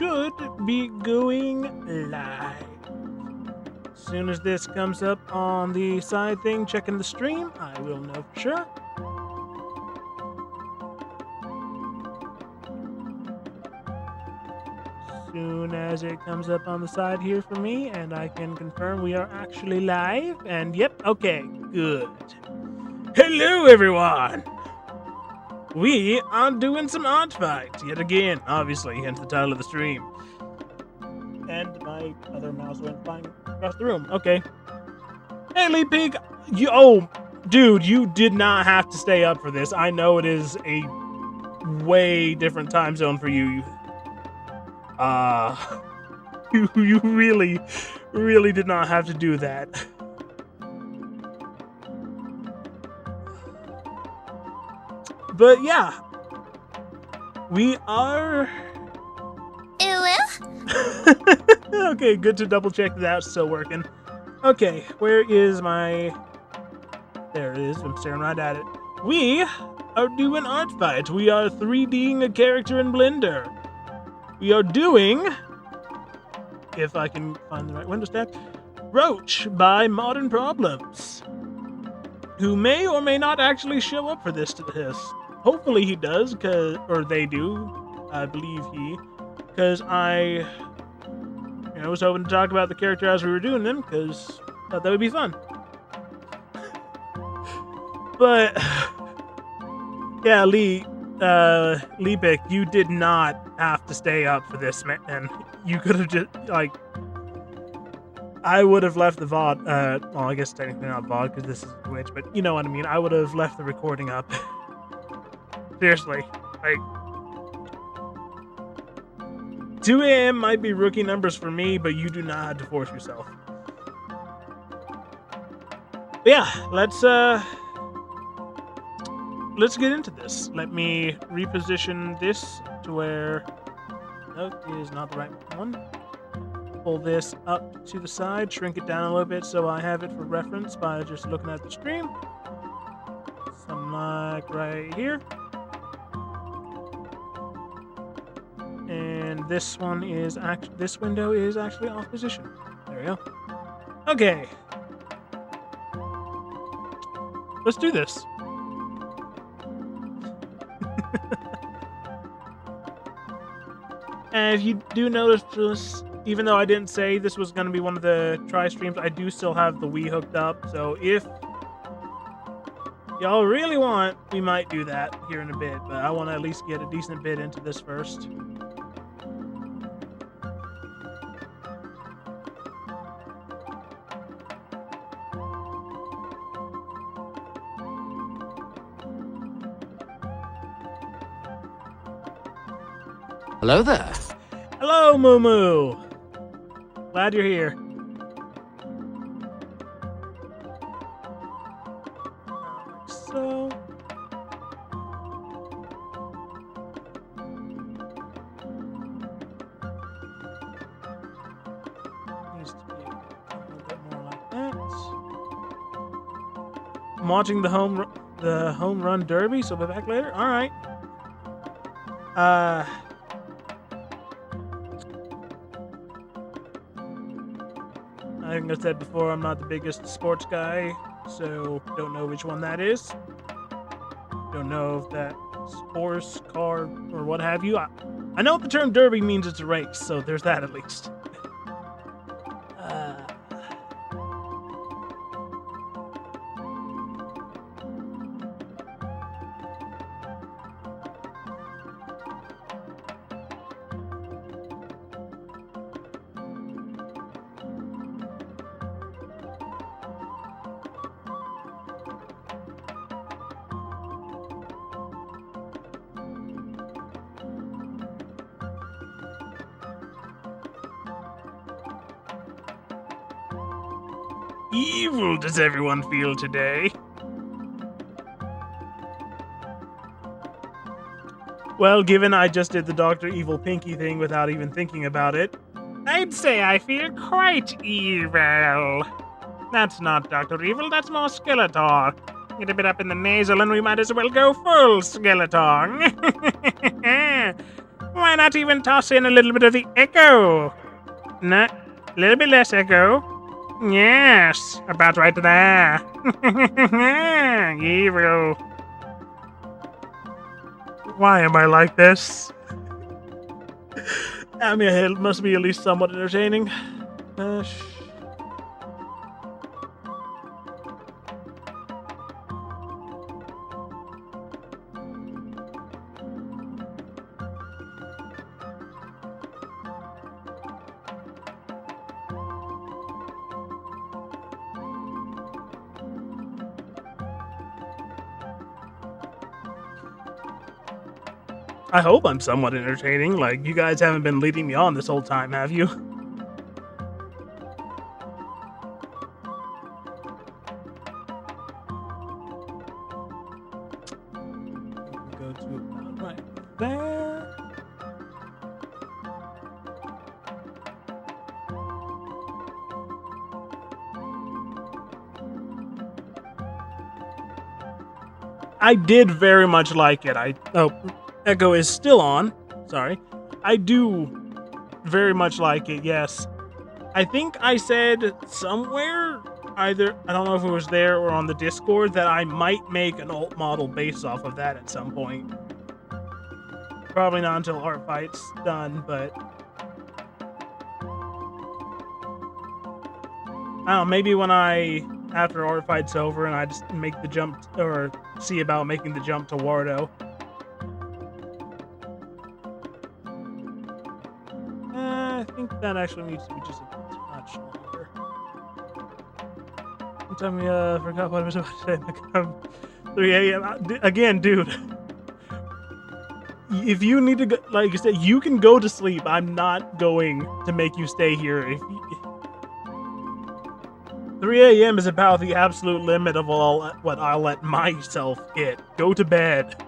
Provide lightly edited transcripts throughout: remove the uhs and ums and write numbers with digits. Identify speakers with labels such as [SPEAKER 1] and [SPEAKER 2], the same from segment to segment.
[SPEAKER 1] should be going live. As soon as this comes up on the side thing, checking the stream, I will know for sure. As soon as it comes up on the side here for me, and I can confirm we are actually live, and yep, okay, good. Hello, everyone! We are doing some art fights yet again, obviously, hence the title of the stream. And my other mouse went flying across the room. Okay. Hey, Lee Pig! Dude, you did not have to stay up for this. I know it is a way different time zone for you. You really, really did not have to do that. But yeah, we are... Okay, good to double check that's still working. Okay, where is my... There it is, I'm staring right at it. We are doing art fight. We are 3Ding a character in Blender. We are doing... If I can find the right window stack. Roach by Modern Problems. Who may or may not actually show up for this. Hopefully he does, or they do. I believe he. Because I was hoping to talk about the character as we were doing them, because I thought that would be fun. But, yeah, Leepick, you did not have to stay up for this, man. You could have just, I would have left the VOD, well, I guess technically not VOD, because this is Twitch, but you know what I mean. I would have left the recording up. Seriously, 2 a.m. might be rookie numbers for me, but you do not have to force yourself. But yeah, let's get into this. Let me reposition this to where... Nope, is not the right one. Pull this up to the side, shrink it down a little bit so I have it for reference by just looking at the stream. Something like right here. And this one is this window is actually off position. There we go. Okay. Let's do this. And if you do notice, even though I didn't say this was going to be one of the try streams, I do still have the Wii hooked up. So if y'all really want, we might do that here in a bit. But I want to at least get a decent bit into this first.
[SPEAKER 2] Hello there.
[SPEAKER 1] Hello, Moo Moo. Glad you're here. Like so. Needs to be a little bit more like that. I'm watching the home run derby, so we'll be back later. All right. I think I said before, I'm not the biggest sports guy, so don't know which one that is. Don't know if that's horse, car, or what have you. I know what the term derby means, it's a race, so there's that at least. Evil does everyone feel today? Well, given I just did the Dr. Evil Pinky thing without even thinking about it, I'd say I feel quite evil. That's not Dr. Evil, that's more Skeletor. Get a bit up in the nasal and we might as well go full Skeletor. Why not even toss in a little bit of the echo? No, a little bit less echo. Yes, about right there. Evil. Why am I like this? I mean, it must be at least somewhat entertaining. I hope I'm somewhat entertaining. Like, you guys haven't been leading me on this whole time, have you? Go to about right there. I did very much like it. Echo is still on. Sorry. I do very much like it, yes. I think I said somewhere, either, I don't know if it was there or on the Discord, that I might make an alt model based off of that at some point. Probably not until Art Fight's done, but I don't know, maybe when after Art Fight's over and I just make the jump, or see about making the jump to Wardo. I think that actually needs to be just a touch longer. Tell me, forgot what I was about to say. 3 a.m. Again, dude. If you need to go, like I said, you can go to sleep. I'm not going to make you stay here. 3 a.m. is about the absolute limit of what I'll let myself get. Go to bed.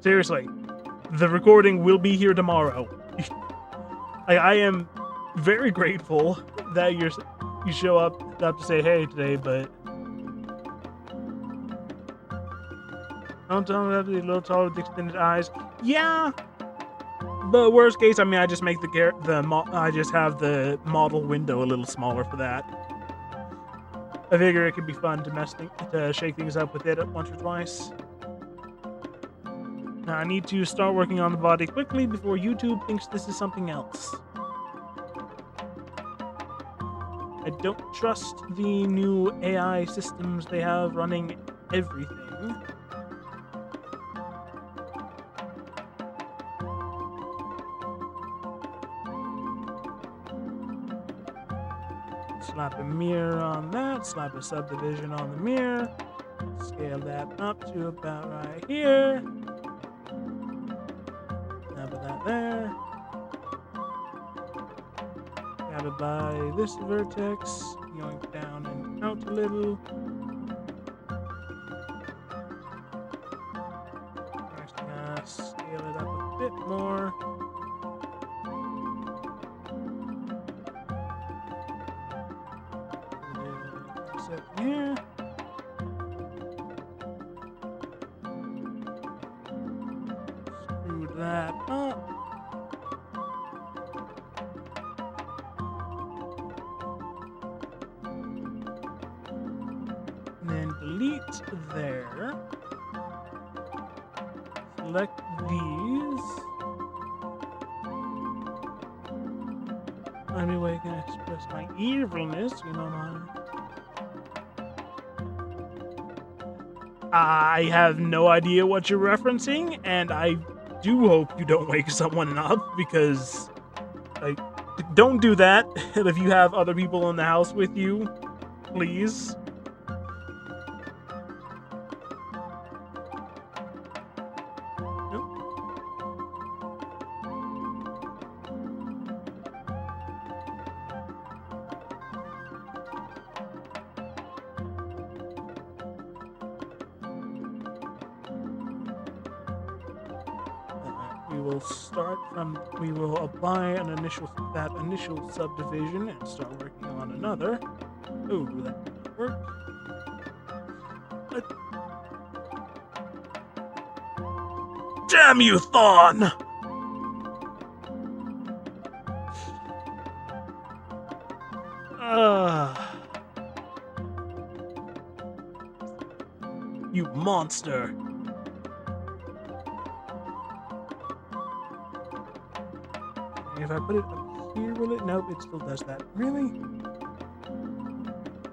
[SPEAKER 1] Seriously. The recording will be here tomorrow. I am very grateful that you show up to say hey today, but don't tell me that the little taller with extended eyes. Yeah, but worst case, I mean, I just make I just have the model window a little smaller for that. I figure it could be fun to shake things up with it once or twice. Now I need to start working on the body quickly before YouTube thinks this is something else. I don't trust the new AI systems they have running everything. Slap a mirror on that, slap a subdivision on the mirror, scale that up to about right here. Snap that there. Grab it by this vertex, going down and out a little. Scale it up a bit more. Set here. Screw that up. And then delete there. Select these. Only way I can express my evilness, you know, I have no idea what you're referencing, and I do hope you don't wake someone up, because, like, don't do that. If you have other people in the house with you, please. We will apply that initial subdivision and start working on another. Ooh, that didn't work. But Damn you, Thorn! You monster. If I put it up here, will it? Nope, it still does that. Really?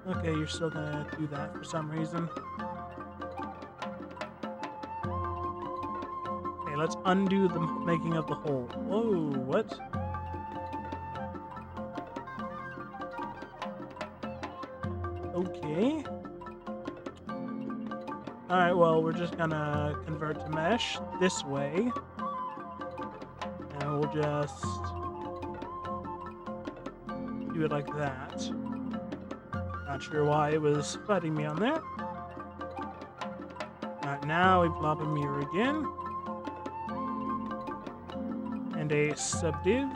[SPEAKER 1] Okay, you're still gonna do that for some reason. Okay, let's undo the making of the hole. Whoa, what? Okay. Alright, well, we're just gonna convert to mesh this way. And we'll just do it like that. Not sure why it was fighting me on there. Alright, now we plop a mirror again. And a subdiv.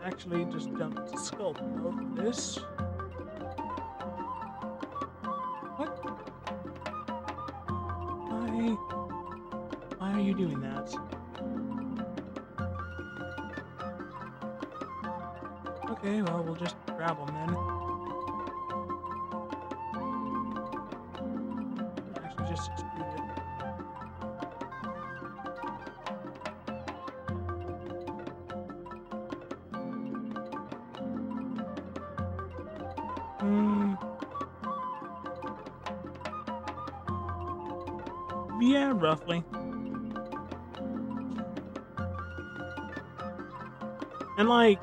[SPEAKER 1] Actually, just jump to sculpt mode for this. What? Why are you doing that? Okay, well, we'll just grab them then. Actually, just extrude it. Yeah, roughly. And like,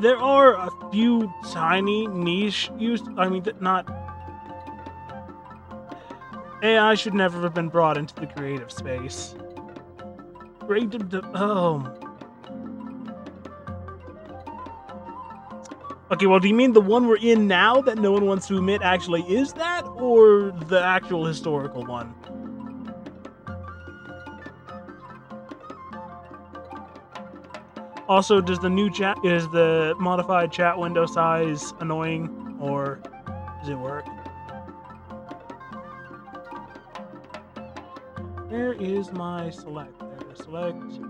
[SPEAKER 1] there are a few tiny niche not AI should never have been brought into the creative space. Okay, well, do you mean the one we're in now that no one wants to admit actually is that, or the actual historical one? Also, is the modified chat window size annoying, or does it work? Where is my select? There, select,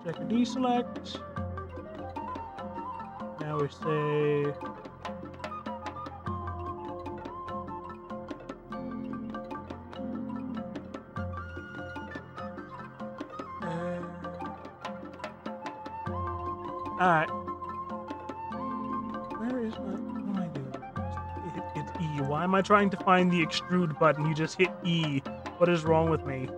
[SPEAKER 1] check or deselect. Now we say alright. Where is my... What am I doing? It's E. Why am I trying to find the extrude button? You just hit E. What is wrong with me?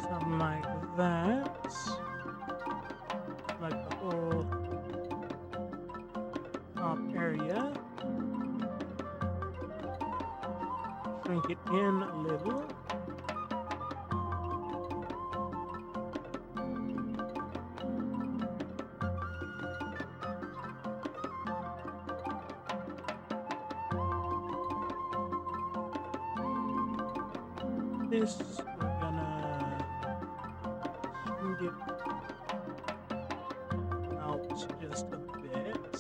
[SPEAKER 1] Something like that. Like the whole top area. Shrink it in a little. This, we're gonna shoot it out just a bit.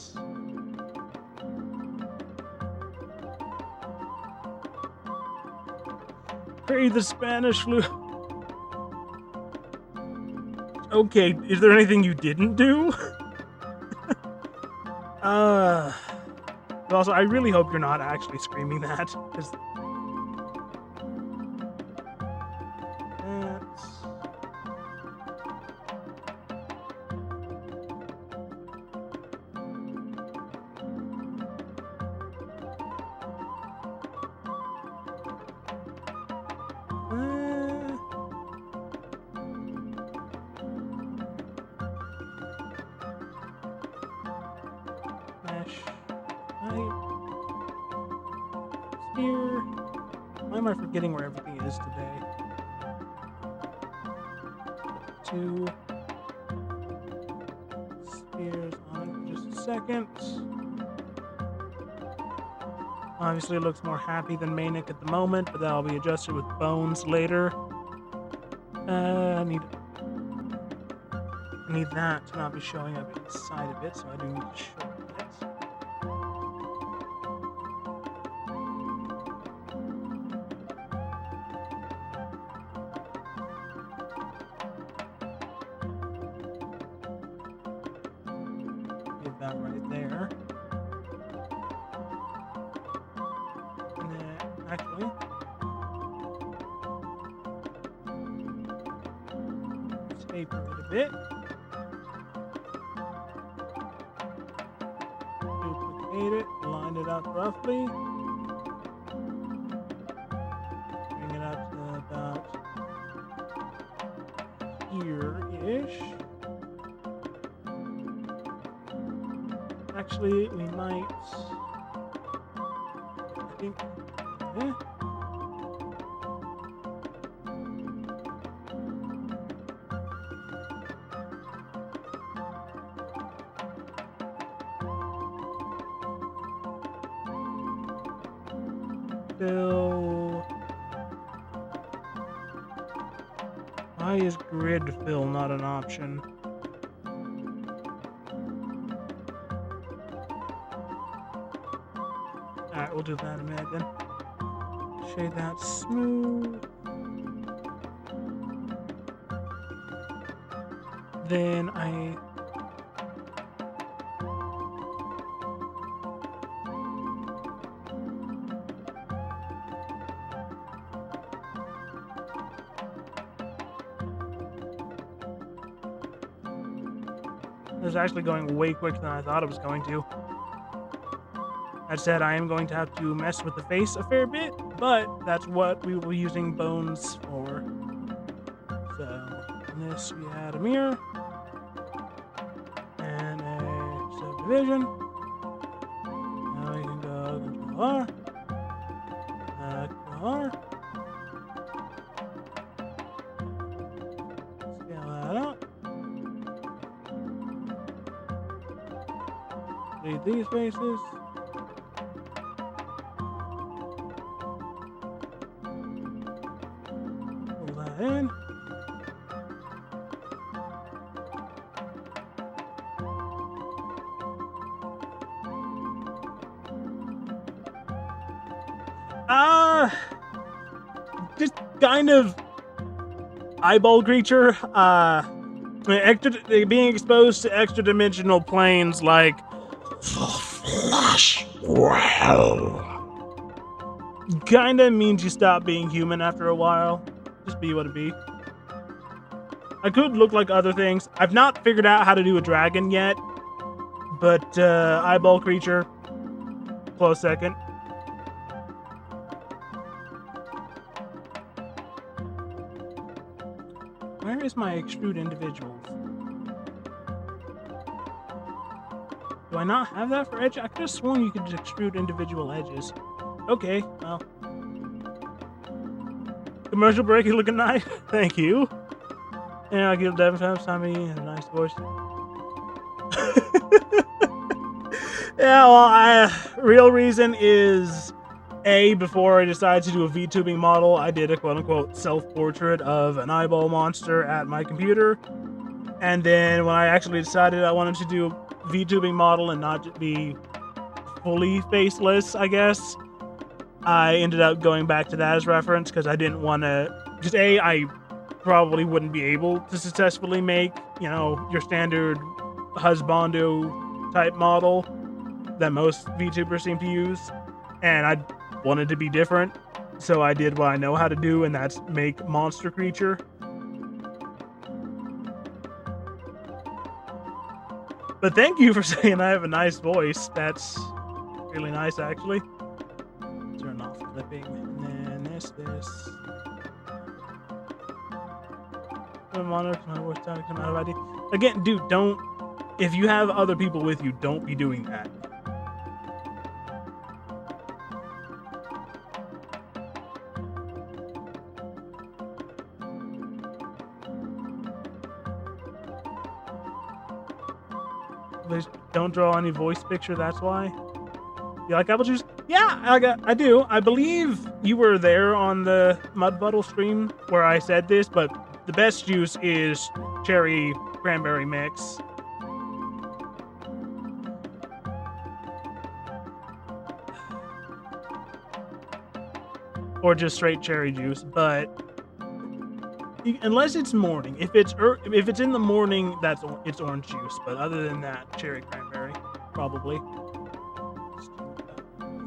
[SPEAKER 1] Pray the Spanish flu. Okay, is there anything you didn't do? Also, I really hope you're not actually screaming that, because why am I forgetting where everything is today? 2 spheres on it for just a second. Obviously, it looks more happy than Manic at the moment, but that'll be adjusted with bones later. I need that to not be showing up inside of it, so I do need to shorten it. Get that right there. And then, actually, taper it a bit. Duplicate it, line it up roughly. Bring it up to about here-ish. Actually, we might... I think... Yeah. Fill. Why is grid fill not an option? Alright, we'll do that in a minute then. Shade that smooth. Then It was actually going way quicker than I thought it was going to. That said, I am going to have to mess with the face a fair bit, but that's what we will be using bones for. So, in this we had a mirror and a subdivision. Now we can go Control R, Control R. Scale that up. Read these faces. Pull that in. Just kind of eyeball creature. Being exposed to extra dimensional planes like
[SPEAKER 2] Flash well.
[SPEAKER 1] kinda means you stop being human after a while. Just be what it be. I could look like other things. I've not figured out how to do a dragon yet, but eyeball creature, close second. Where is my extrude individuals? Do I not have that for edge? I could have sworn you could just extrude individual edges. Okay, well. Commercial break, you looking nice. Thank you. And I'll give Devin Tommy a nice voice. Yeah, well, real reason is before I decided to do a VTubing model, I did a quote-unquote self-portrait of an eyeball monster at my computer. And then when I actually decided I wanted to do a VTubing model and not be fully faceless, I guess, I ended up going back to that as reference because I didn't want to... Because I probably wouldn't be able to successfully make, your standard husbando type model that most VTubers seem to use. And I wanted to be different, so I did what I know how to do, and that's make monster creature. But thank you for saying I have a nice voice. That's really nice, actually. Turn off clipping, and then this. Monitor my voice talking come out of ID. Again, dude, don't. If you have other people with you, don't be doing that. Please don't draw any voice picture, that's why. You like apple juice? Yeah, I do. I believe you were there on the Mud Puddle stream where I said this, but the best juice is cherry cranberry mix. Or just straight cherry juice, but unless it's morning. If it's in the morning, it's orange juice. But other than that, cherry cranberry, probably. Let's do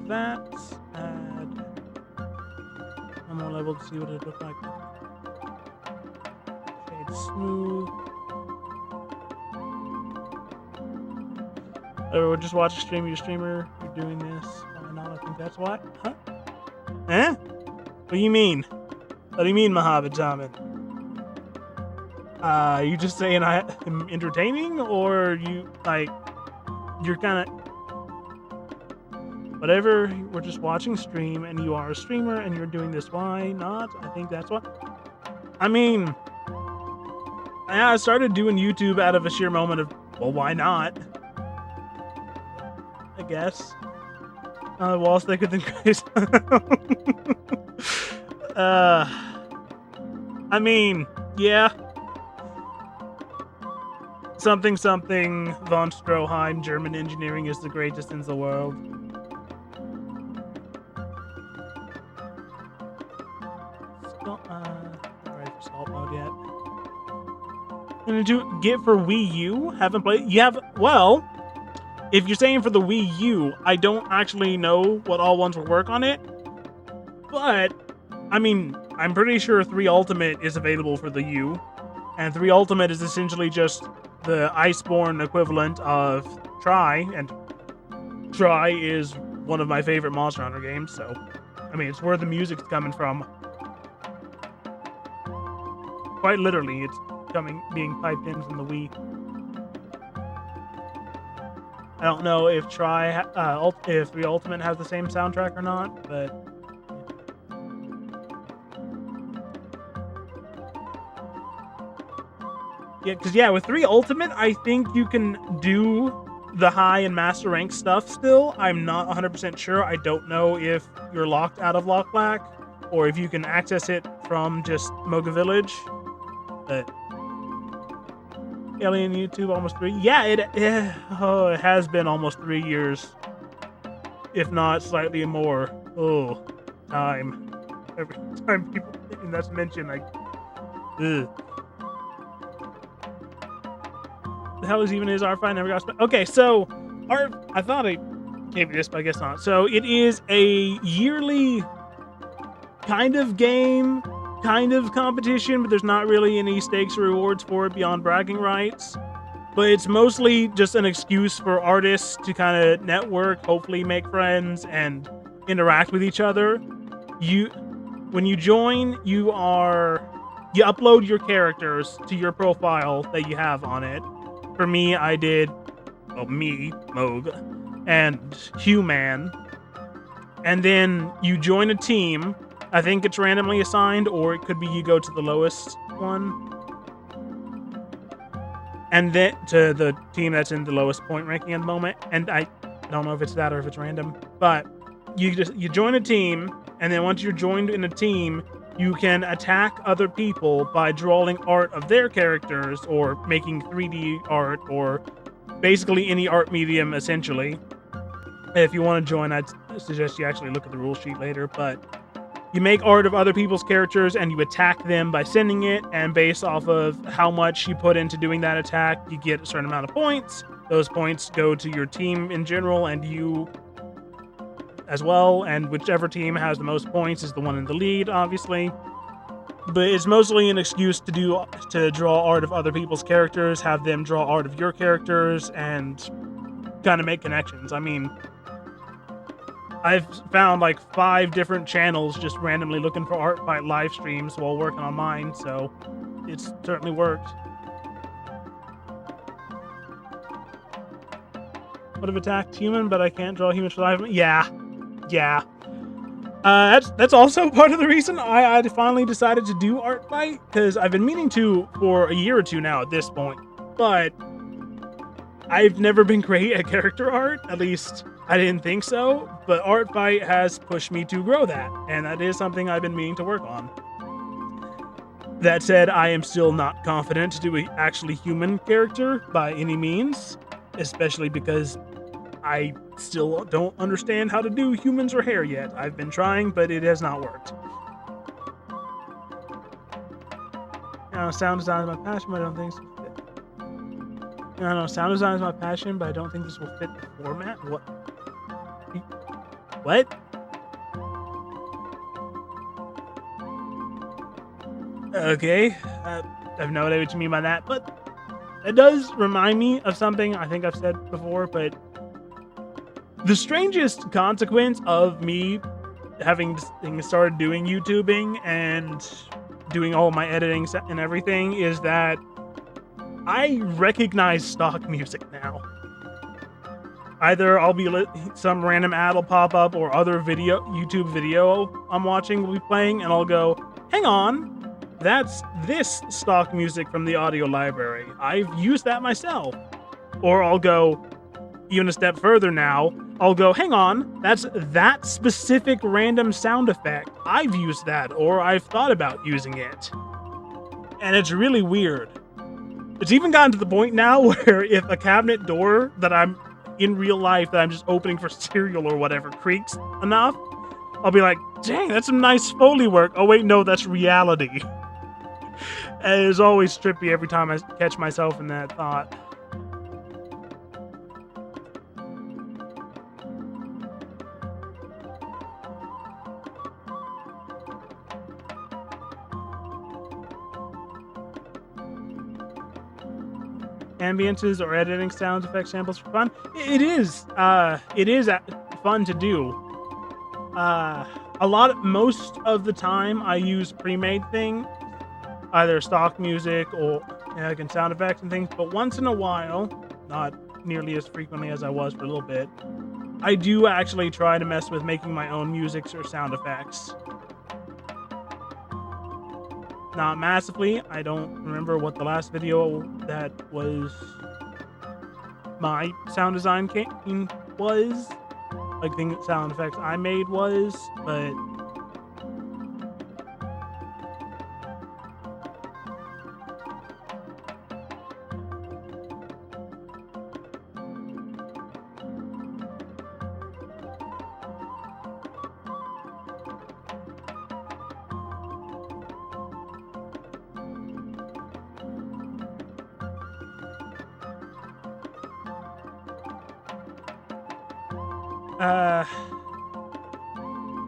[SPEAKER 1] that. Add one more level to see what it looks like. Shade smooth. Or we'll just watch a stream. Your streamer, you're doing this. Why not? I think that's why. Huh? Eh? What do you mean? What do you mean, Mohammed Zaman? You just saying I am entertaining, or you're kind of whatever. We're just watching stream, and you are a streamer, and you're doing this. Why not? I think that's what. I mean, I started doing YouTube out of a sheer moment of, well, why not? I guess. Wall's thicker than Grace. I mean, yeah. Something von Stroheim, German engineering is the greatest in the world. Not ready for salt mode yet. Gonna do get for Wii U? Haven't played. You have. Well, if you're saying for the Wii U, I don't actually know what all ones will work on it. But I mean, I'm pretty sure 3 Ultimate is available for the U, and 3 Ultimate is essentially just the Iceborne equivalent of Try, and Try is one of my favorite Monster Hunter games, so I mean, it's where the music's coming from. Quite literally, it's being piped in from the Wii. I don't know if if 3 Ultimate has the same soundtrack or not, but yeah, because with 3 Ultimate, I think you can do the high and master rank stuff still. I'm not 100% sure. I don't know if you're locked out of Lock Black, or if you can access it from just Moga Village. But Alien YouTube almost 3. Yeah, it has been almost 3 years, if not slightly more. Oh, time. Every time that's mentioned, ugh. The hell is even his R5? Never got spent. Okay, so I thought I gave you this, but I guess not. So it is a yearly kind of game, kind of competition, but there's not really any stakes or rewards for it beyond bragging rights. But it's mostly just an excuse for artists to kind of network, hopefully make friends, and interact with each other. When you join, you upload your characters to your profile that you have on it. For me, I did, Moog, and Human. And then you join a team. I think it's randomly assigned, or it could be you go to the lowest one. And then to the team that's in the lowest point ranking at the moment. And I don't know if it's that or if it's random. But you join a team, and then once you're joined in a team, you can attack other people by drawing art of their characters, or making 3D art, or basically any art medium, essentially. If you want to join, I'd suggest you actually look at the rule sheet later, but you make art of other people's characters, and you attack them by sending it, and based off of how much you put into doing that attack, you get a certain amount of points. Those points go to your team in general, and you as well, and whichever team has the most points is the one in the lead, obviously. But it's mostly an excuse to draw art of other people's characters, have them draw art of your characters, and kind of make connections. I mean, I've found 5 different channels just randomly looking for art fight live streams while working on mine, so it's certainly worked. Would have attacked human, but I can't draw humans for live. Yeah. That's also part of the reason I finally decided to do art fight, because I've been meaning to for a year or two now at this point. But I've never been great at character art, at least I didn't think so, but Artfight has pushed me to grow that, and that is something I've been meaning to work on. That said, I am still not confident to do an actually human character by any means, especially because I still don't understand how to do humans or hair yet. I've been trying, but it has not worked. Sound design is my passion, but I don't think this will fit. No, sound design is my passion, but I don't think this will fit the format. What? What? Okay, I have no idea what you mean by that, but it does remind me of something I think I've said before, but the strangest consequence of me having started doing YouTubing and doing all my editing and everything is that I recognize stock music now. Either I'll be some random ad will pop up, or other YouTube video I'm watching will be playing, and I'll go, hang on, that's this stock music from the audio library. I've used that myself. Or I'll go even a step further now. I'll go, hang on, that's that specific random sound effect. I've used that, or I've thought about using it. And it's really weird. It's even gotten to the point now where if a cabinet door that I'm in real life that I'm just opening for cereal or whatever creaks enough, I'll be like, dang, that's some nice Foley work. Oh wait, no, that's reality. And it's always trippy every time I catch myself in that thought. Ambiences or editing sound effect samples for fun. It is fun to do. Most of the time I use pre-made things, either stock music or like sound effects and things, but once in a while, not nearly as frequently as I was for a little bit, I do actually try to mess with making my own music or sound effects. Not massively. I don't remember what the last video that was my sound design was. Like, the sound effects I made was, but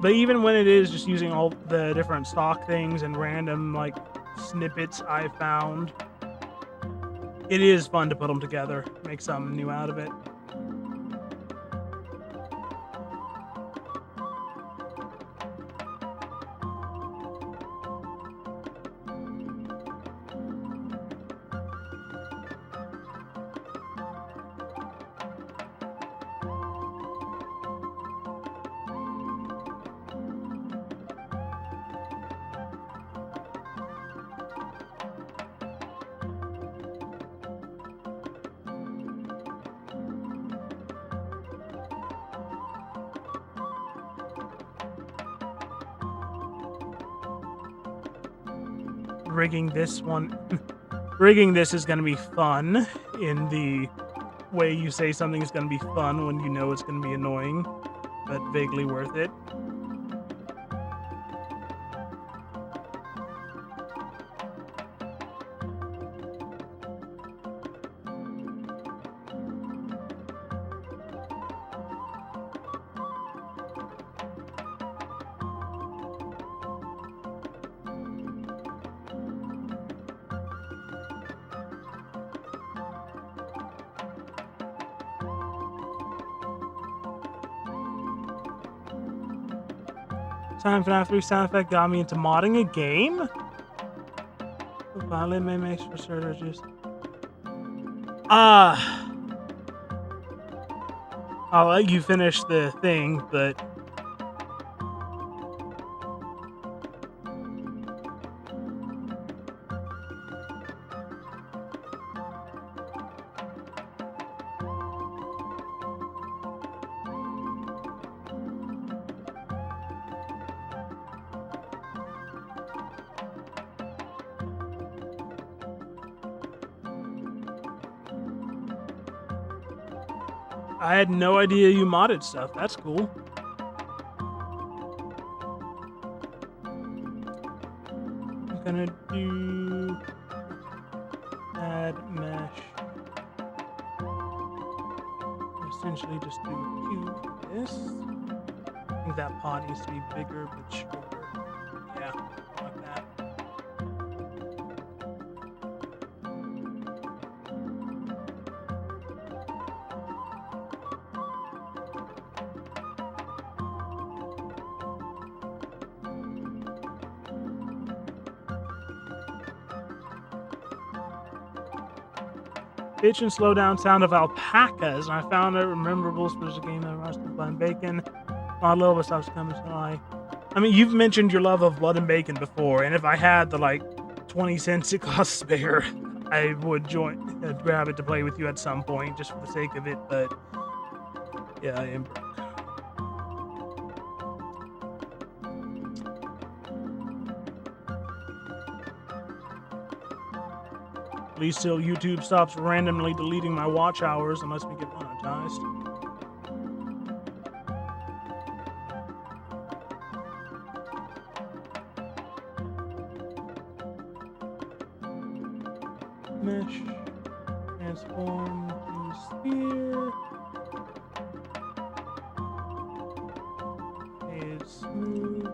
[SPEAKER 1] but even when it is just using all the different stock things and random, like, snippets I found, it is fun to put them together, make something new out of it. Rigging this is going to be fun in the way you say something is going to be fun when you know it's going to be annoying, but vaguely worth it. Time FNAF 3 sound effect got me into modding a game? Violin may make for surges. I'll let you finish the thing, but I had no idea you modded stuff. That's cool. I'm gonna do add mesh. Essentially just do a cube this. I think that pod needs to be bigger but shorter. Yeah, like that. Pitch and slow down sound of alpacas, and I found it memorable. There's a game that roasted blood and bacon. My little bit stops coming, so I mean, you've mentioned your love of blood and bacon before, and if I had the like 20 cents it costs spare, I would grab it to play with you at some point, just for the sake of it. But yeah, I am broke. At least till YouTube stops randomly deleting my watch hours unless we get monetized. Mesh, transform to sphere. Is smooth.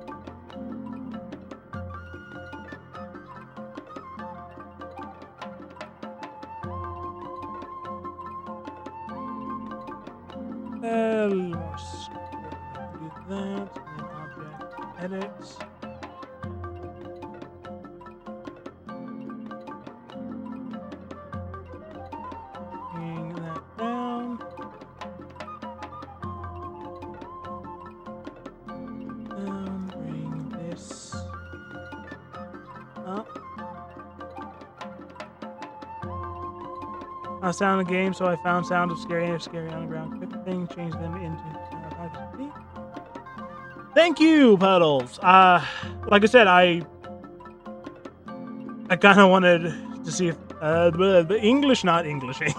[SPEAKER 1] More script. Do that, and then object edit. Bring that down. Bring this up. I found a game, so I found sound of scary on the ground. Quick thing, change them into Thank you, Puddles. Like I said, I kind of wanted to see if the English, not Englishing.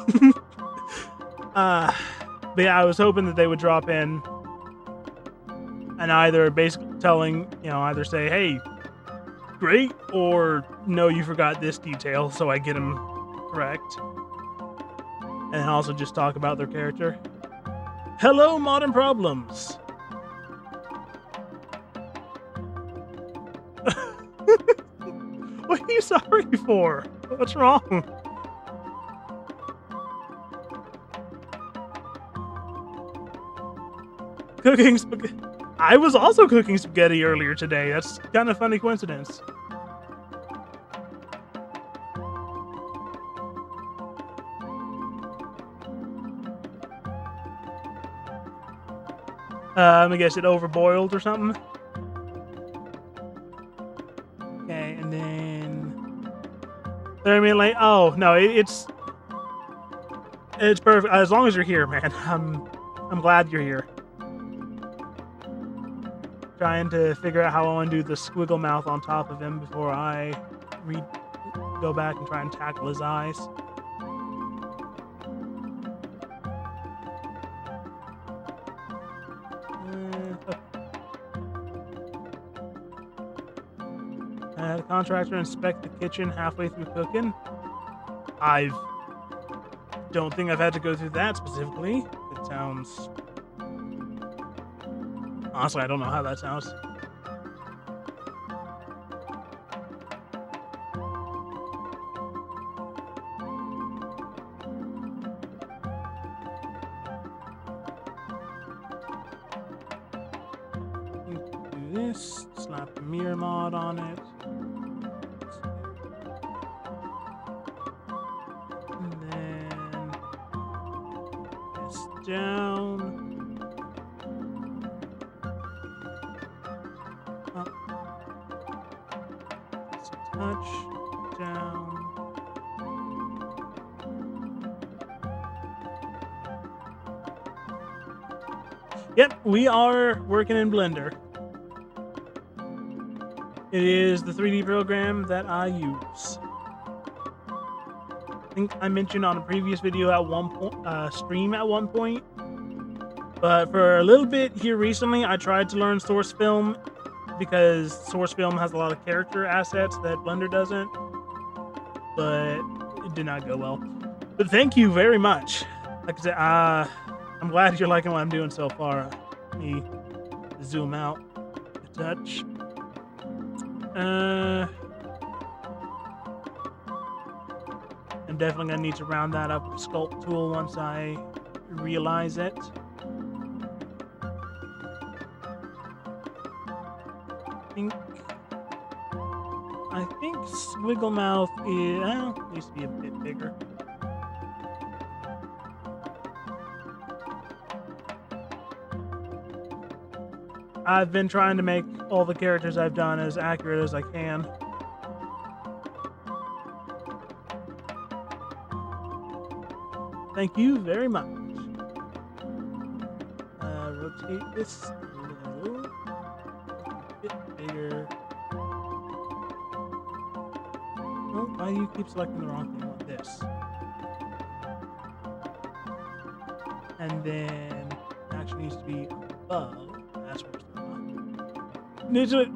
[SPEAKER 1] But yeah, I was hoping that they would drop in and either basically either say, "Hey, great," or "No, you forgot this detail," so I get them correct. And also just talk about their character. Hello, Modern Problems. What are you sorry for? What's wrong? Cooking spaghetti. I was also cooking spaghetti earlier today. That's kind of funny coincidence. I guess it overboiled or something. Okay, and then I mean, like, oh no, it's perfect as long as you're here, man. I'm glad you're here. Trying to figure out how I want to do the squiggle mouth on top of him before I go back and try and tackle his eyes. The contractor inspect the kitchen halfway through cooking. I don't think I've had to go through that specifically. It sounds... Honestly, I don't know how that sounds. Do this, slap the mirror mod on it. And then this down. Up. Just a touch down. Yep, we are working in Blender. It is the 3D program that I use. I think I mentioned on a previous video at one point, stream at one point, But for a little bit here recently, I tried to learn source film because source film has a lot of character assets that Blender doesn't, but it did not go well. But thank you very much. Like I said, I'm glad you're liking what I'm doing so far. Let me zoom out a touch. I'm definitely gonna need to round that up with Sculpt tool once I realize it. I think Squiggle Mouth needs to be a bit bigger. I've been trying to make all the characters I've done as accurate as I can. Thank you very much. Rotate this a little bit bigger. Oh, why do you keep selecting the wrong thing like this? And then it actually needs to be above. That's where it's going. Needs to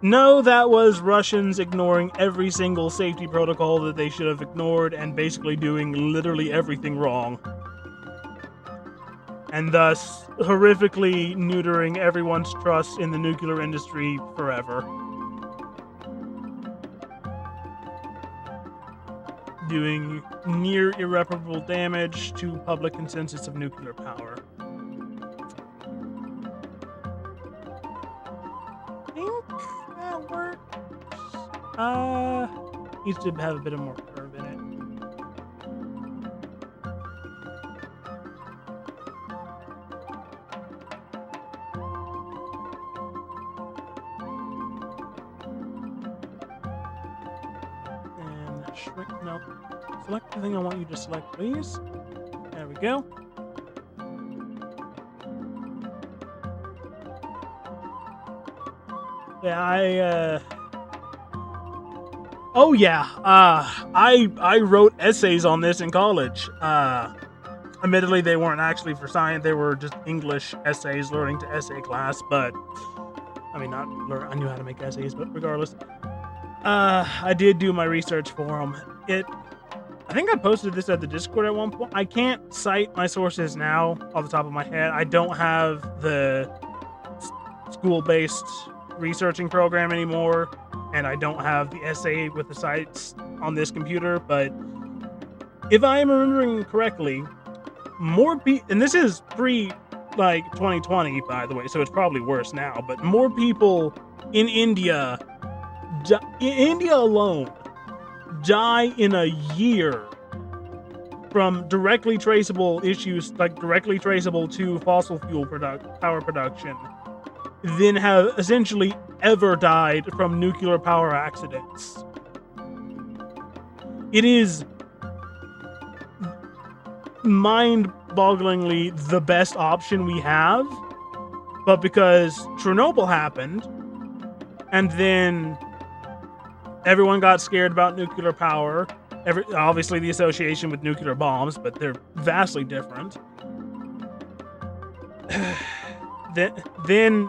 [SPEAKER 1] no, that was Russians ignoring every single safety protocol that they should have ignored and basically doing literally everything wrong. And thus horrifically neutering everyone's trust in the nuclear industry forever. Doing near irreparable damage to public consensus of nuclear power. I think that works. Needs to have a bit of more curve in it. And shrink, no. Select the thing I want you to select, please. There we go. Yeah, oh yeah, I wrote essays on this in college. Admittedly, they weren't actually for science; they were just English essays, learning to essay class. But I mean, not learn. I knew how to make essays, but regardless, I did do my research for them. I think I posted this at the Discord at one point. I can't cite my sources now off the top of my head. I don't have the school-based researching program anymore, and I don't have the essay with the sites on this computer, but if I am remembering correctly, more people, and this is pre 2020 by the way, so it's probably worse now, but more people in India alone die in a year from directly traceable issues, directly traceable to fossil fuel power production, than have essentially ever died from nuclear power accidents. It is mind-bogglingly the best option we have, but because Chernobyl happened, and then everyone got scared about nuclear power, obviously the association with nuclear bombs, but they're vastly different. Then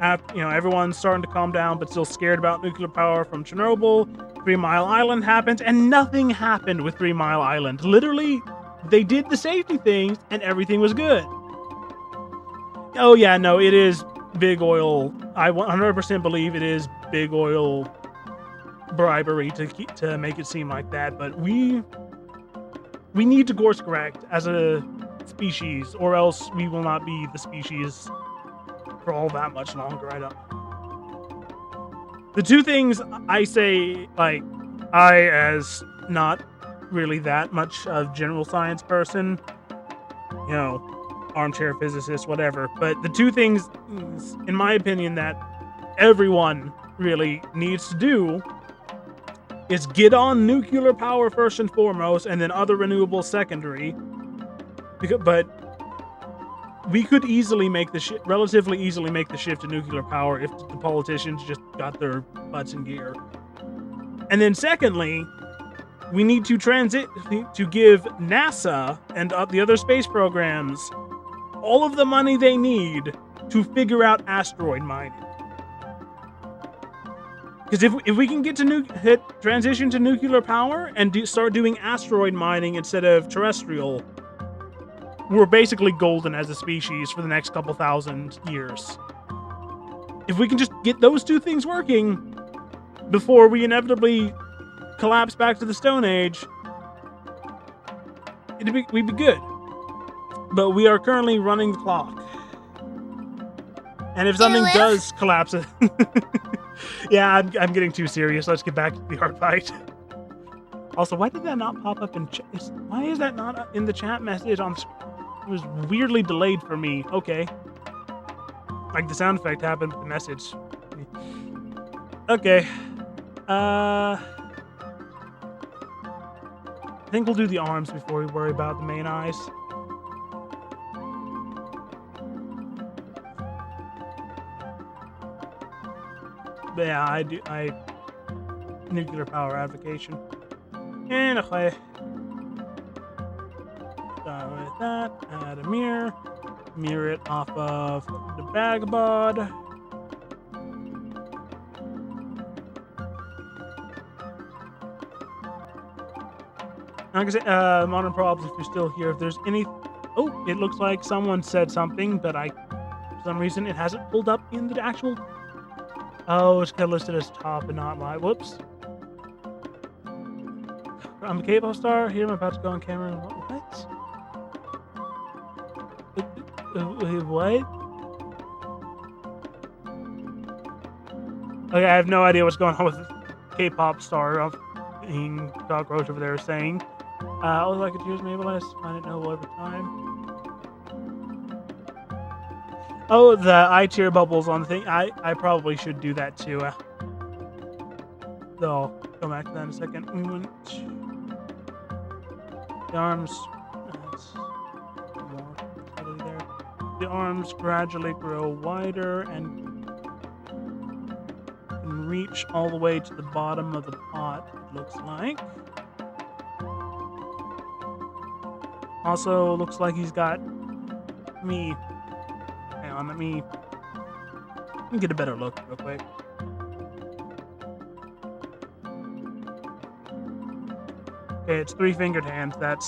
[SPEAKER 1] everyone's starting to calm down, but still scared about nuclear power from Chernobyl. 3 Mile Island happened, and nothing happened with 3 Mile Island. Literally, they did the safety things, and everything was good. Oh yeah, no, it is big oil. I 100% believe it is big oil bribery to make it seem like that. But we need to course correct as a species, or else we will not be the species for all that much longer. The two things I say, I as not really that much of general science person, armchair physicist, whatever, but the two things, in my opinion, that everyone really needs to do is get on nuclear power first and foremost, and then other renewables secondary. But we could relatively easily make the shift to nuclear power if the politicians just got their butts in gear. And then secondly, we need to to give NASA and the other space programs all of the money they need to figure out asteroid mining. Because if we can get to transition to nuclear power and start doing asteroid mining instead of terrestrial, we're basically golden as a species for the next couple thousand years. If we can just get those two things working before we inevitably collapse back to the Stone Age, we'd be good. But we are currently running the clock. And if something does collapse... Yeah, I'm getting too serious. Let's get back to the art fight. Also, why did that not pop up in chat? Why is that not in the chat message on screen? It was weirdly delayed for me. Okay. Like the sound effect happened with the message. Okay. I think we'll do the arms before we worry about the main eyes. But yeah, nuclear power advocation. And okay. Start with that. Add a mirror. Mirror it off of the vagabond. Like I said, Modern Probs, if you're still here, if there's any... Oh, it looks like someone said something, but for some reason, it hasn't pulled up in the actual... Oh, it's kind of listed as top and not live. Whoops. I'm a K-pop star. Here I'm about to go on camera. What? What? Okay, I have no idea what's going on with K-pop star being cockroach over there saying. I would like to choose maybe less. Find it noble every time. Oh, the eye tear bubbles on the thing. I probably should do that too. Though I'll come back to that in a second. We went the arms. That's more totally there. The arms gradually grow wider and can reach all the way to the bottom of the pot. It looks like. Also, looks like he's got me. Hang on, let me get a better look real quick. Okay, it's 3-fingered hands. That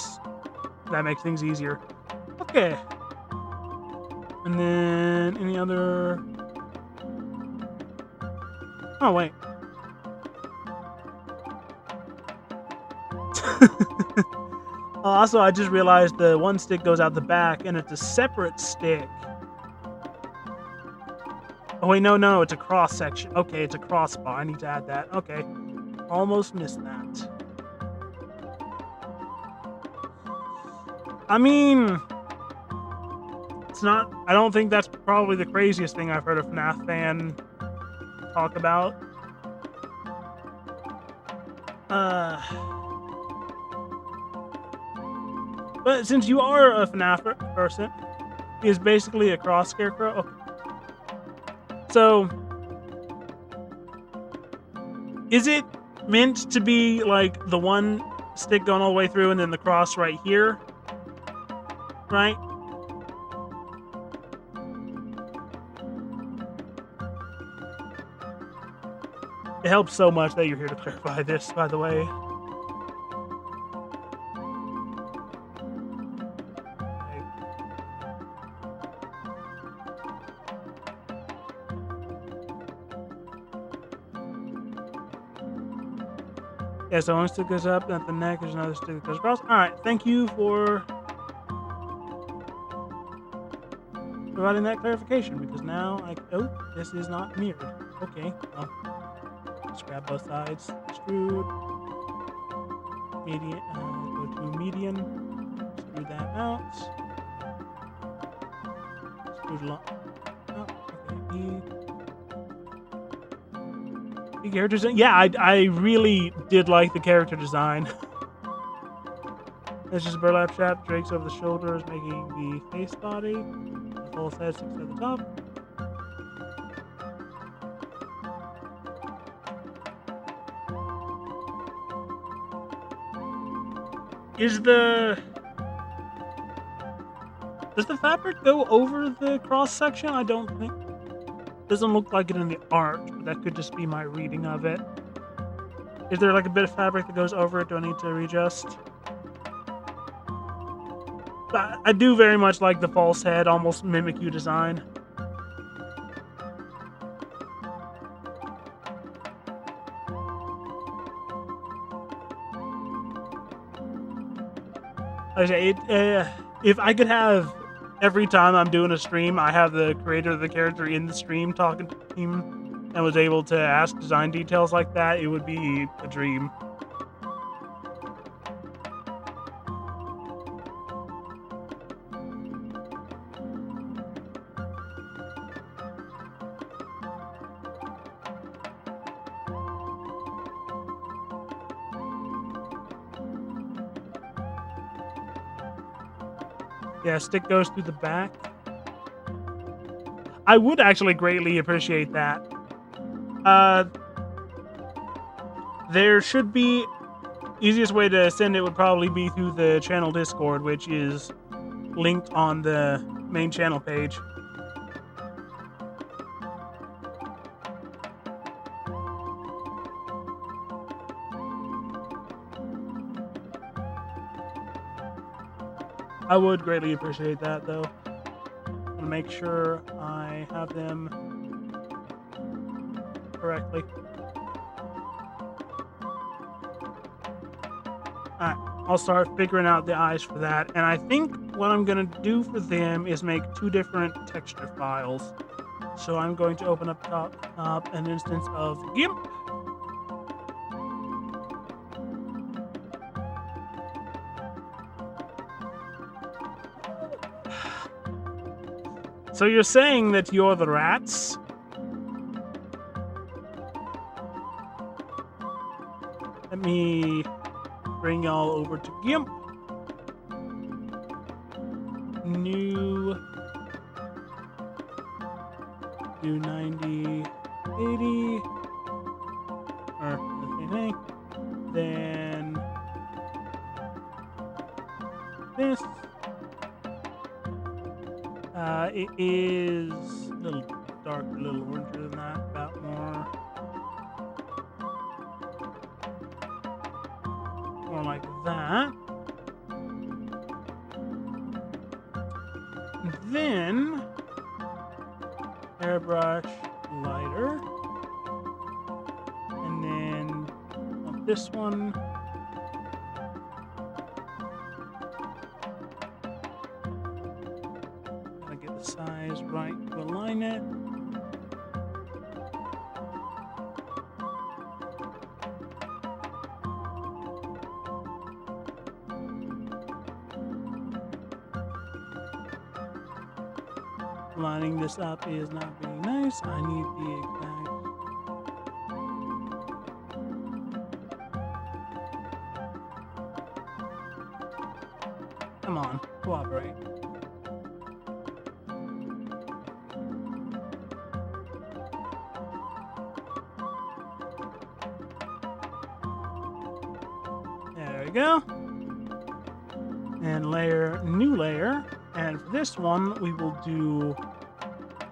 [SPEAKER 1] makes things easier. Okay. And then any other... Oh, wait. Also, I just realized the one stick goes out the back, and it's a separate stick. Oh, wait, no, it's a cross section. Okay, it's a crossbar. I need to add that. Okay. Almost missed that. I mean... It's not... I don't think that's probably the craziest thing I've heard a FNAF fan talk about. But since you are a FNAF person, he is basically a cross scarecrow. Okay. So, is it meant to be like the one stick going all the way through and then the cross right here? Right? It helps so much that you're here to clarify this, by the way. Yeah, so one stick goes up at the neck, there's another stick that goes across. Alright, thank you for providing that clarification, because now oh, this is not mirrored. Okay, well, let's grab both sides. Extrude. Median, go to median. Extrude that out. Extrude a lot. Oh, okay. The character design? Yeah, I really did like the character design. It's just a burlap strap, drapes over the shoulders, making the face body. The full head sticks at the top. Does the fabric go over the cross section? I don't think. Doesn't look like it in the art, but that could just be my reading of it. Is there like a bit of fabric that goes over it? Do I need to readjust? But I do very much like the false head, almost mimic you design. If I could have every time I'm doing a stream, I have the creator of the character in the stream talking to the team and was able to ask design details like that, it would be a dream. Yeah, stick goes through the back. I would actually greatly appreciate that. There should be... Easiest way to send it would probably be through the channel Discord, which is linked on the main channel page. I would greatly appreciate that, though. I'm gonna make sure I have them correctly. Alright, I'll start figuring out the eyes for that, and I think what I'm gonna do for them is make 2 different texture files. So I'm going to open up top an instance of GIMP. So you're saying that you're the rats? Let me bring y'all over to GIMP. New 90, 80, or the same thing. Then this. It is a little darker, a little oranger than that, about more like that. Then airbrush lighter, and then on this one. Size right to align it. Lining this up is not being nice. I need the exact. Come on, cooperate. Go and new layer, and for this one we will do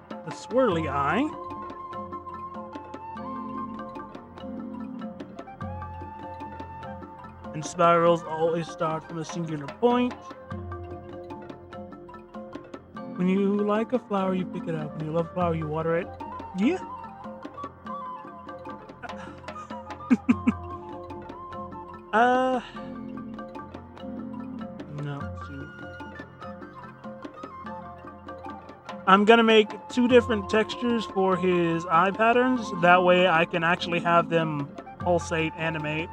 [SPEAKER 1] the swirly eye, and spirals always start from a singular point. When you like a flower, you pick it up. When you love a flower, you water it. Yeah. I'm gonna make 2 different textures for his eye patterns. That way I can actually have them pulsate, animate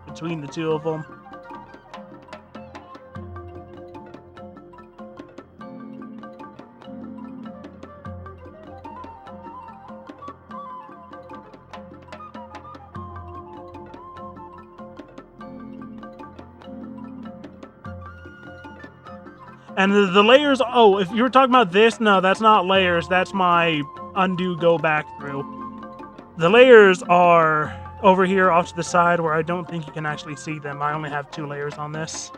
[SPEAKER 1] between the 2 of them. And the layers, oh, if you were talking about this, no, that's not layers. That's my undo go back through. The layers are over here off to the side where I don't think you can actually see them. I only have 2 layers on this.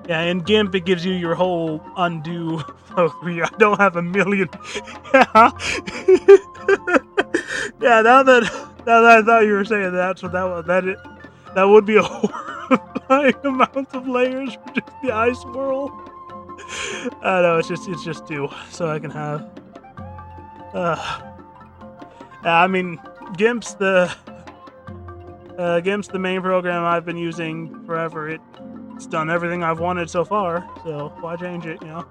[SPEAKER 1] Yeah, in GIMP, it gives you your whole undo flow through. I don't have a million. Yeah. Yeah, now that I thought you were saying that, so that would be a horrifying amount of layers for just the eye swirl. No, it's just 2, so I can have. I mean, GIMP's the main program I've been using forever. It's done everything I've wanted so far, so why change it, you know?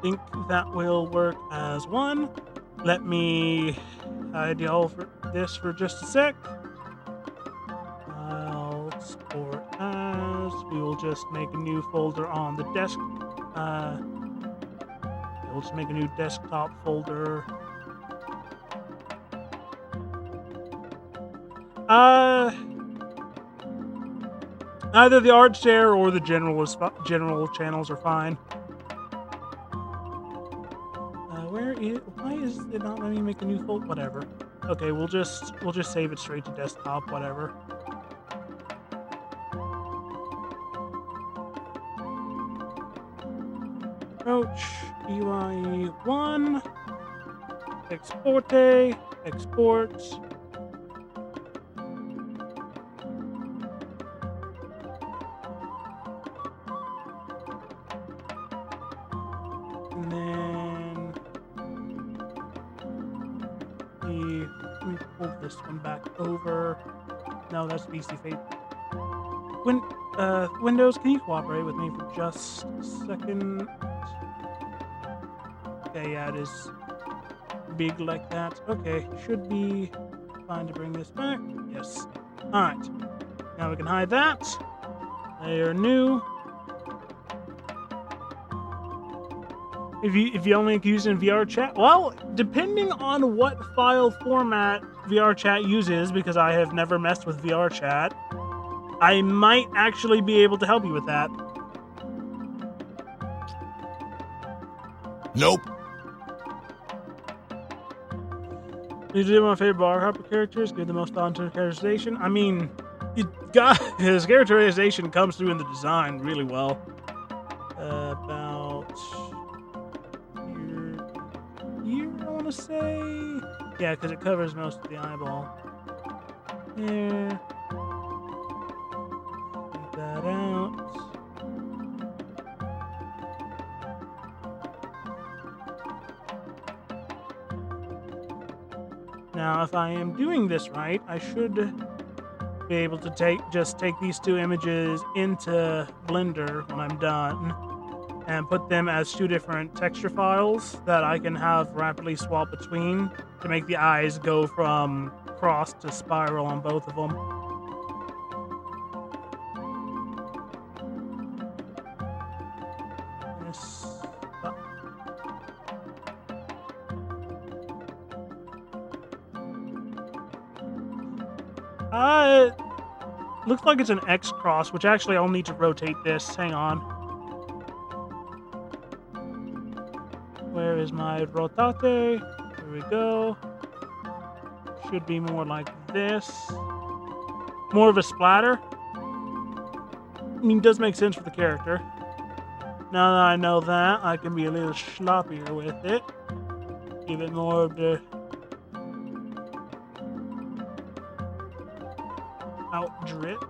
[SPEAKER 1] Think that will work as one. Let me hide y'all for this for just a sec. I'll export as. We will just make a new folder on the desk. We'll just make a new desktop folder. Either the art share or the general channels are fine. Why is it not letting me make a new folder? Whatever. Okay, we'll just save it straight to desktop. Whatever. Approach UI1. Export. And then let me pull this one back over. No, that's BC Fate. Windows, can you cooperate with me for just a second? Okay, yeah, it is big like that. Okay, should be fine to bring this back. Yes. Alright. Now we can hide that. Layer new. If you only use it in VR chat, well, depending on what file format VR chat uses, because I have never messed with VR chat, I might actually be able to help you with that.
[SPEAKER 2] Nope.
[SPEAKER 1] These are my favorite bar hopper characters. Give the most on-turn characterization. I mean, his characterization comes through in the design really well. About here, I want to say. Yeah, because it covers most of the eyeball. There. Take that out. Now, if I am doing this right, I should be able to take these 2 images into Blender when I'm done and put them as 2 different texture files that I can have rapidly swap between to make the eyes go from cross to spiral on both of them. Looks like it's an X cross, which actually I'll need to rotate this. Hang on. Where is my rotate? Here we go. Should be more like this. More of a splatter. I mean, it does make sense for the character. Now that I know that, I can be a little sloppier with it. Give it more of the out drip.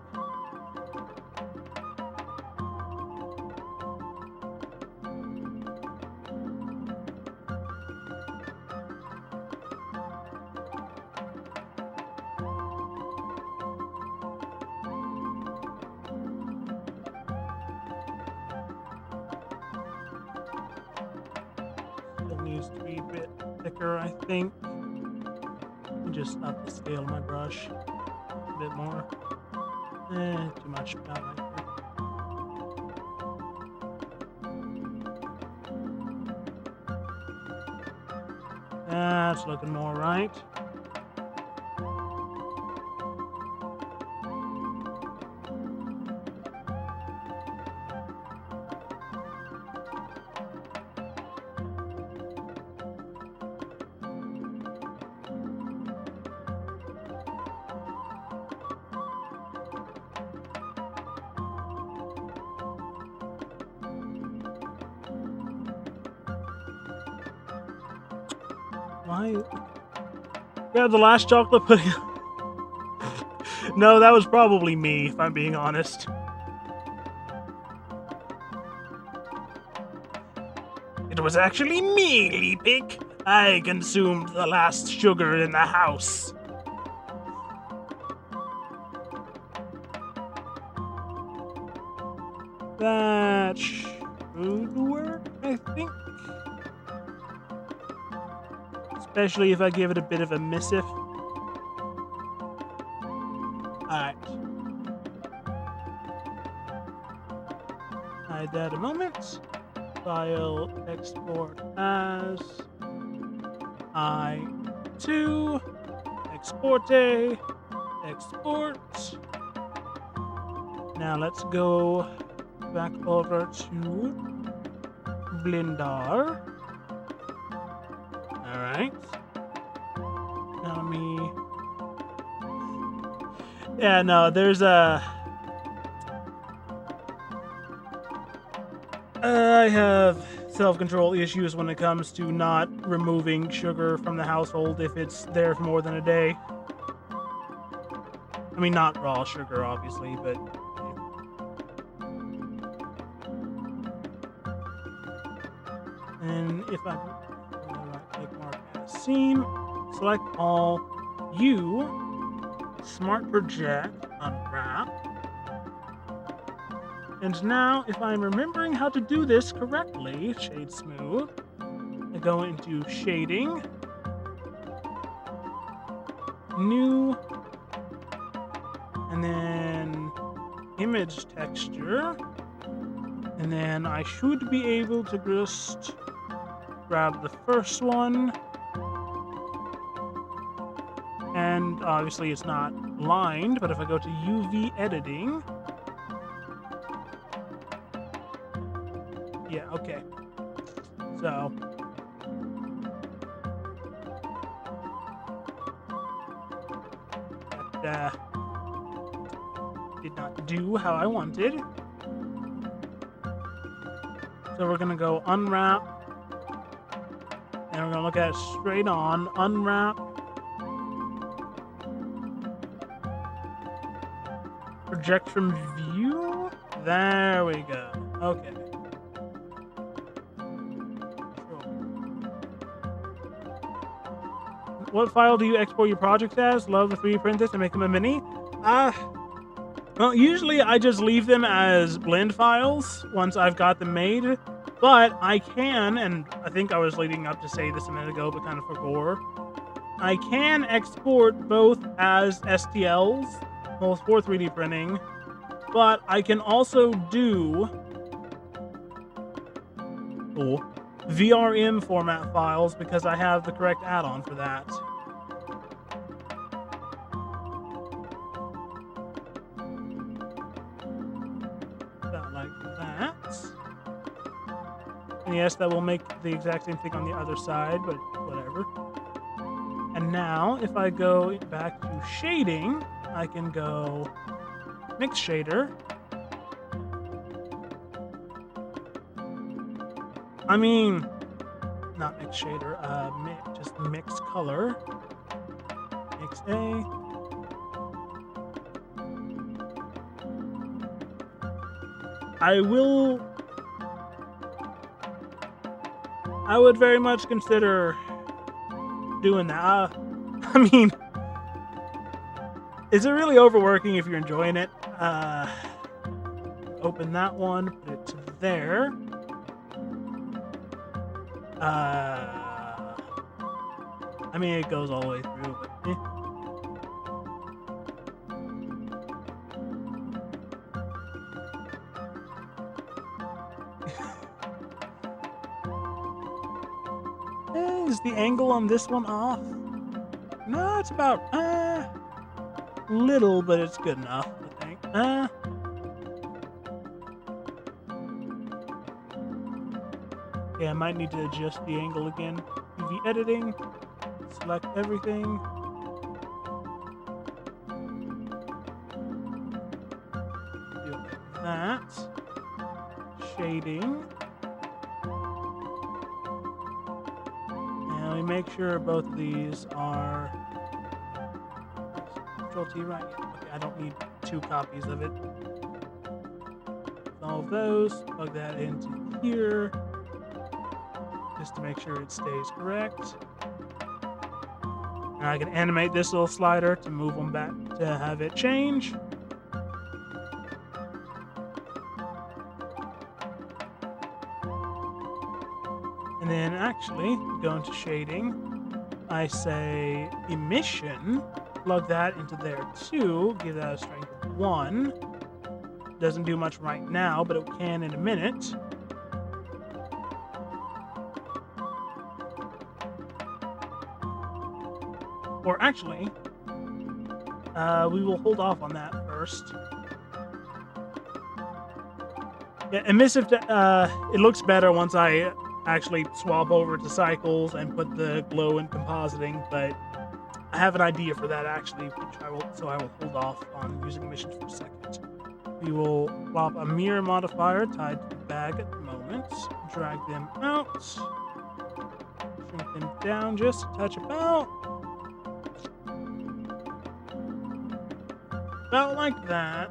[SPEAKER 1] Still needs to be a bit thicker, I think. Just up the scale of my brush a bit more. Too much about right there. That's looking more right. Why? Grab the last chocolate pudding. No, that was probably me, if I'm being honest. It was actually me, Leapik. I consumed the last sugar in the house. That should work, I think. Especially if I give it a bit of a missive. Alright. Hide that a moment. File export as I2 exporte export. Now let's go back over to Blender. Alright. Now me. Yeah, no, there's a. I have self-control issues when it comes to not removing sugar from the household if it's there for more than a day. I mean, not raw sugar, obviously, but. And if I right-click mark as seam, select all, smart project, unwrap. And now, if I'm remembering how to do this correctly, shade smooth, I go into shading, new, and then image texture, and then I should be able to just grab the first one, and obviously it's not lined, but if I go to UV editing, yeah, okay. So that did not do how I wanted. So we're gonna go unwrap, and we're gonna look at it straight on, unwrap, project from view. There we go. Okay. What file do you export your projects as? Love the 3D print this and make them a mini? Well, usually I just leave them as blend files once I've got them made, but I can, and I think I was leading up to say this a minute ago, but kind of forgot. I can export both as STLs, both for 3D printing, but I can also do VRM format files because I have the correct add-on for that. About like that. And yes, that will make the exact same thing on the other side, but whatever. And now, if I go back to shading, I can go mix shader. I mean, not mix shader, just mix color. Mix A. I would very much consider doing that. I mean, is it really overworking if you're enjoying it? Open that one, put it to there. I mean, it goes all the way through, but is the angle on this one off? No, it's about little, but it's good enough, I think. Yeah, I might need to adjust the angle again. UV editing, select everything. Do it like that. Shading. Now we make sure both of these are Control T, right? Okay, I don't need 2 copies of it. All of those, plug that into here, just to make sure it stays correct. And I can animate this little slider to move them back to have it change. And then actually, go into shading. I say emission, plug that into there too, give that a strength of 1. Doesn't do much right now, but it can in a minute. Or actually, we will hold off on that first. Yeah, emissive, it looks better once I actually swap over to cycles and put the glow in compositing, but I have an idea for that actually, which I will hold off on using emissions for a second. We will plop a mirror modifier tied to the bag at the moment, drag them out, shrink them down just a touch about like that.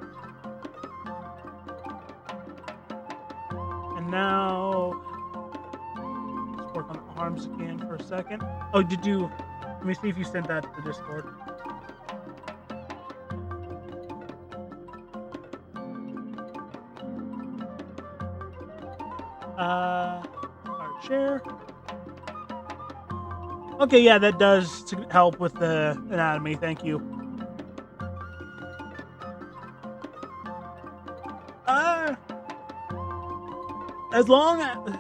[SPEAKER 1] And now let's work on the arms again for a second. Oh, let me see if you sent that to the Discord. Our chair. Okay, yeah, that does help with the anatomy. Thank you. As long as,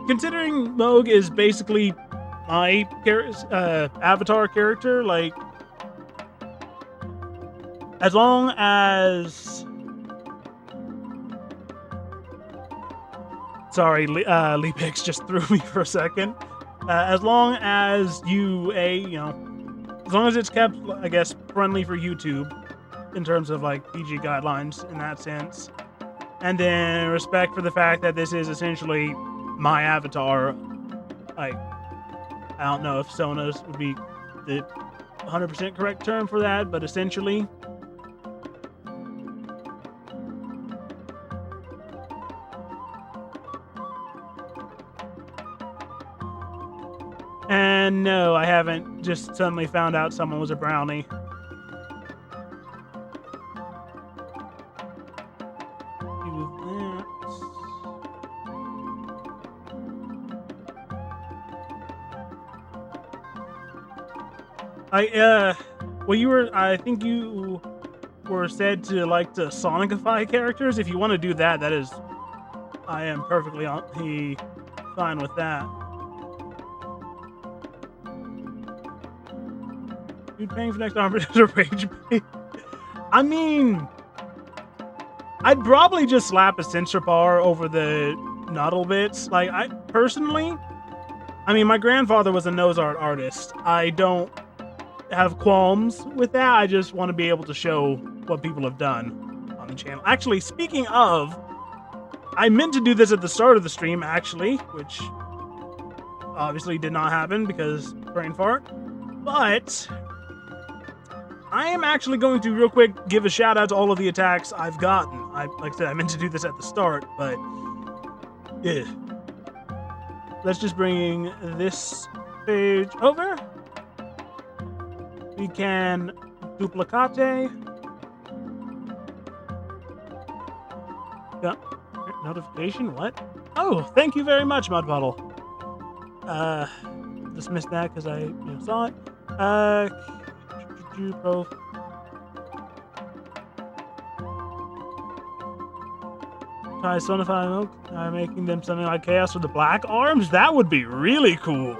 [SPEAKER 1] considering Moog is basically my avatar character, like, as long as, sorry, Leapix just threw me for a second. As long as as long as it's kept, I guess, friendly for YouTube in terms of like PG guidelines in that sense. And then respect for the fact that this is essentially my avatar. Like, I don't know if Sonos would be the 100% correct term for that, but essentially. And no, I haven't just suddenly found out someone was a brownie. I think you were said to like to Sonicify characters. If you want to do that, I am perfectly fine with that. Dude, paying for next arm is a rage bait. I mean, I'd probably just slap a sensor bar over the noddle bits. Like, my grandfather was a nose art artist. I don't have qualms with that. I just want to be able to show what people have done on the channel. Actually, speaking of, I meant to do this at the start of the stream, actually, which obviously did not happen because brain fart. But I am actually going to real quick give a shout out to all of the attacks I've gotten. Like I said, I meant to do this at the start, but yeah. Let's just bring this page over. We can duplicate. Yeah. Notification? What? Oh, thank you very much, Mud Puddle. Dismissed that because I saw it. Pro. Try Sonify Milk. Making them something like Chaos with the black arms? That would be really cool.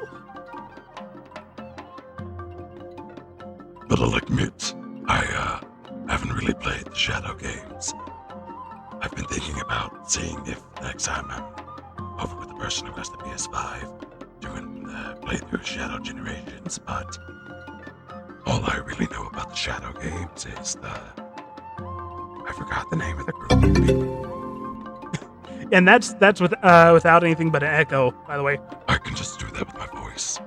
[SPEAKER 2] But I'll admit, I haven't really played the Shadow games. I've been thinking about seeing if next time I'm over with the person who has the PS5 doing the playthrough Shadow Generations, but all I really know about the Shadow games is I forgot the name of the group.
[SPEAKER 1] And that's without anything but an echo, by the way.
[SPEAKER 2] I can just do that with my voice.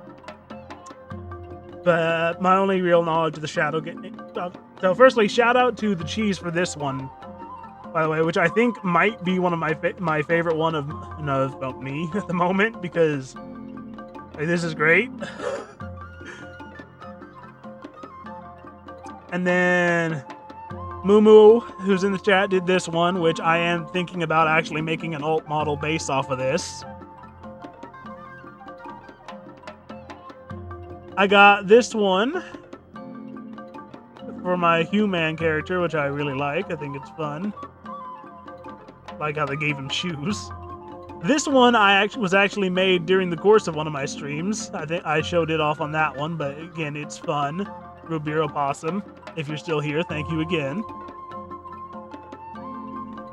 [SPEAKER 1] But my only real knowledge of the Shadow game. So firstly, shout out to the cheese for this one, by the way, which I think might be one of my favorite one of me at the moment, because like, this is great. And then Moo, who's in the chat, did this one, which I am thinking about actually making an alt model based off of this. I got this one for my human character, which I really like. I think it's fun. Like how they gave him shoes. This one was actually made during the course of one of my streams. I think I showed it off on that one, but again, it's fun. Rubiro Possum, if you're still here, thank you again.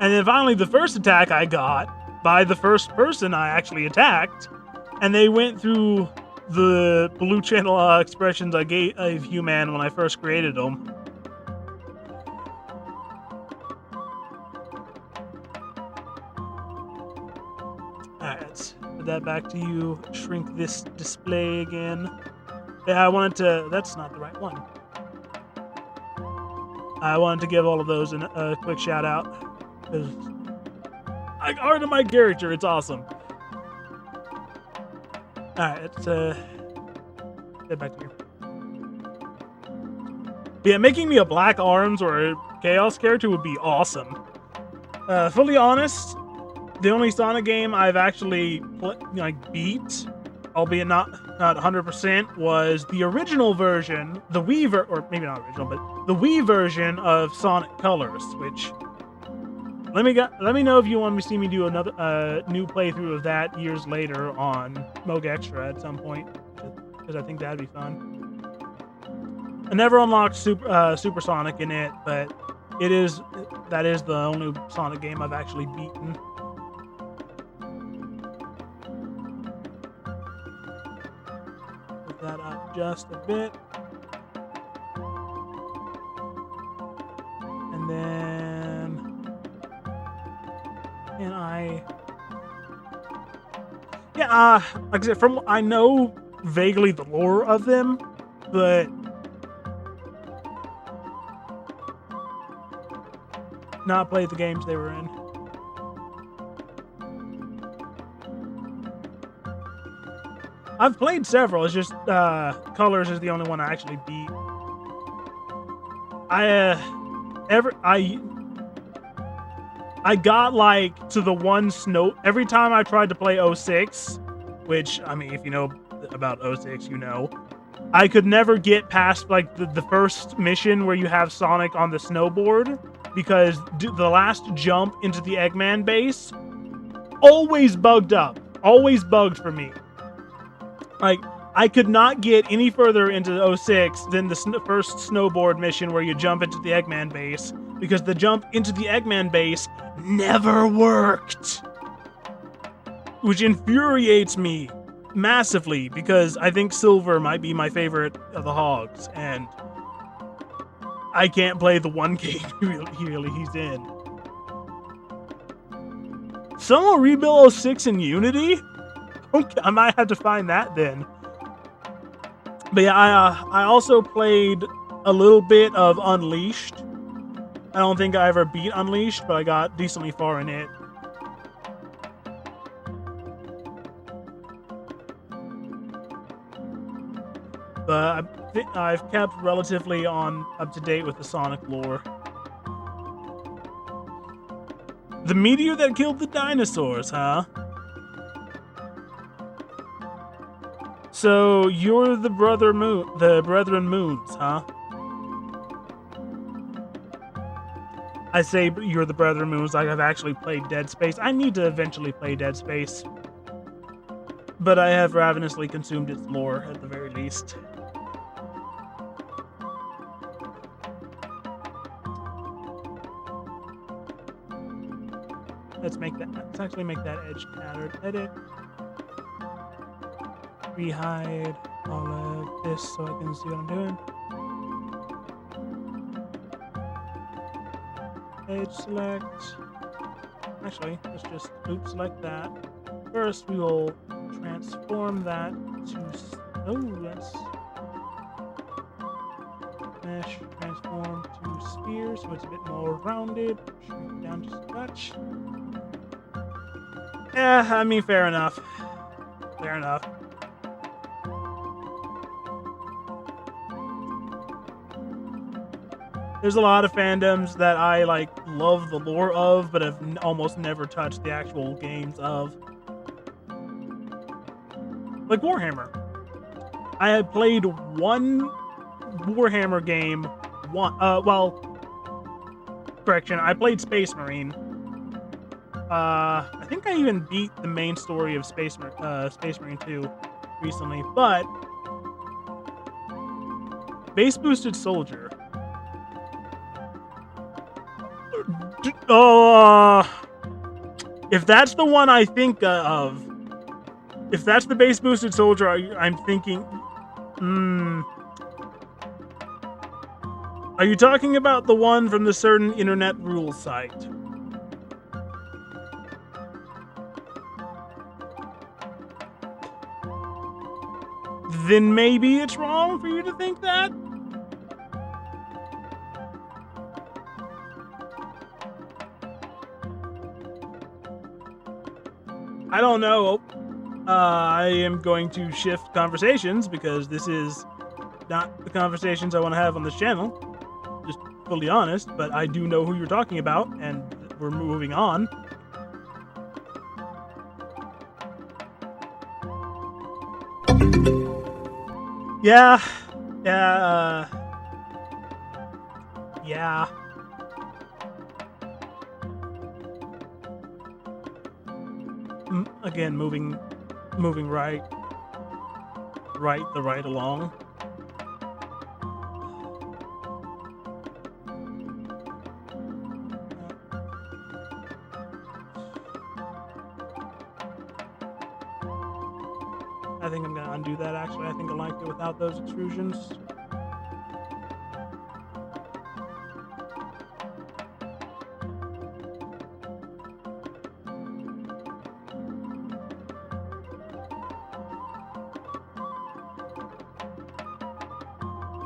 [SPEAKER 1] And then finally, the first attack I got by the first person I actually attacked, and they went through the blue channel expressions I gave of human when I first created them. Alright, let's put that back to you. Shrink this display again. Yeah, I wanted to... That's not the right one. I wanted to give all of those a quick shout out, because I art of my character. It's awesome. Alright, let's get back to here. Yeah, making me a Black Arms or a Chaos character would be awesome. Fully honest, the only Sonic game I've actually beat, albeit not 100%, was the original version, the Wii or maybe not original, but the Wii version of Sonic Colors, which let me know if you want to see me do another new playthrough of that years later on Moog Extra at some point, because I think that'd be fun. I never unlocked Super Sonic in it, but that is the only Sonic game I've actually beaten. Put that up just a bit. And then like I said, I know vaguely the lore of them, but not played the games they were in. I've played several. It's just Colors is the only one I actually beat. I got like to the one snow every time I tried to play 06, which I mean, if you know about 06, you know. I could never get past like the first mission where you have Sonic on the snowboard, because the last jump into the Eggman base always bugged up. Always bugged for me. Like, I could not get any further into 06 than the first snowboard mission where you jump into the Eggman base, because the jump into the Eggman base never worked. Which infuriates me massively, because I think Silver might be my favorite of the Hogs, and I can't play the one game he's in. Someone rebuild 06 in Unity? Okay, I might have to find that then. But yeah, I also played a little bit of Unleashed. I don't think I ever beat Unleashed, but I got decently far in it. But I've kept relatively up to date with the Sonic lore. The meteor that killed the dinosaurs, huh? So you're the Brethren Moons, huh? I say you're the Brethren Moons like I've actually played Dead Space. I need to eventually play Dead Space, but I have ravenously consumed its lore at the very least. Let's actually make that edge tattered. Edit. Rehide all of this so I can see what I'm doing. Edge select. Actually, let's just select that. First, we will transform that to. Oh, that's. Mesh transform to sphere, so it's a bit more rounded. Shrink down just a touch. Yeah, I mean, fair enough. Fair enough. There's a lot of fandoms that I like love the lore of, but have almost never touched the actual games of. Like Warhammer. I had played one Warhammer game. Correction. I played Space Marine. I think I even beat the main story of Space Marine 2 recently, but Base Boosted Soldier. If that's the one I think of, if that's the Base Boosted Soldier, I'm thinking, are you talking about the one from the certain internet rules site? Then maybe it's wrong for you to think that? I don't know. I am going to shift conversations because this is not the conversations I want to have on this channel. Just fully honest, but I do know who you're talking about, and we're moving on. Yeah. Again, moving right along. I think I'm gonna undo that, actually. I think I liked it without those extrusions.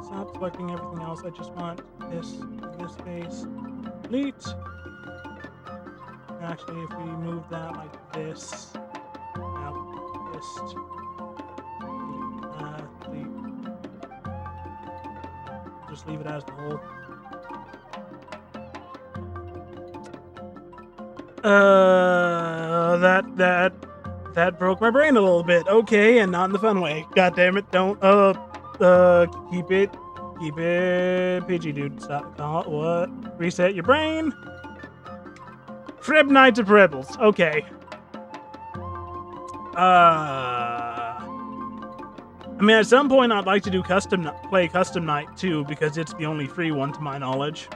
[SPEAKER 1] Stop selecting everything else. I just want this face. Delete. Actually, if we move that like this, now just just leave it as the whole. That broke my brain a little bit. Okay, and not in the fun way. God damn it! Don't keep it PG, dude. Stop. What? Reset your brain. Freb Knights of Rebels. Okay. I mean, at some point, I'd like to do play Custom Night too, because it's the only free one to my knowledge.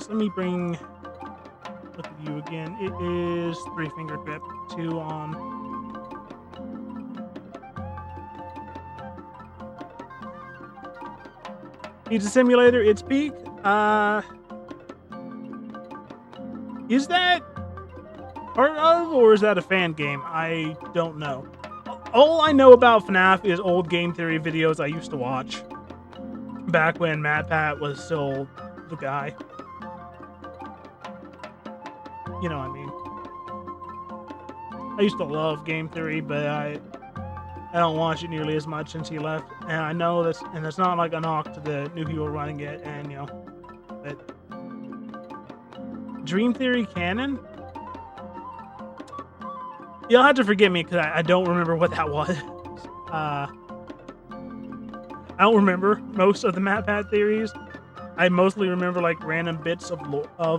[SPEAKER 1] Let me look at you again. It is 3-finger grip, 2 on. Pizza Simulator, its peak. Is that part of, or is that a fan game? I don't know. All I know about FNAF is old game theory videos I used to watch back when MatPat was still the guy. You know what I mean. I used to love game theory, but I don't watch it nearly as much since he left. And I know that's not like a knock to the new people running it, and you know, but Dream Theory canon? You'll have to forgive me because I don't remember what that was. I don't remember most of the MatPat theories. I mostly remember like random bits of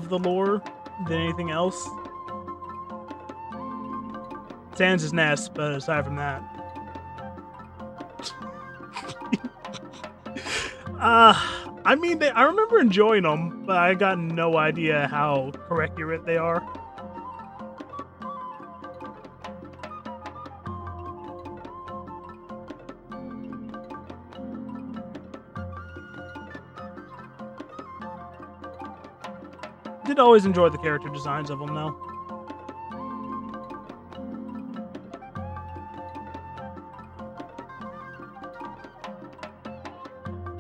[SPEAKER 1] the lore than anything else. Sans his nest, but aside from that. I mean, I remember enjoying them, but I got no idea how accurate they are. did always enjoy the character designs of them, though.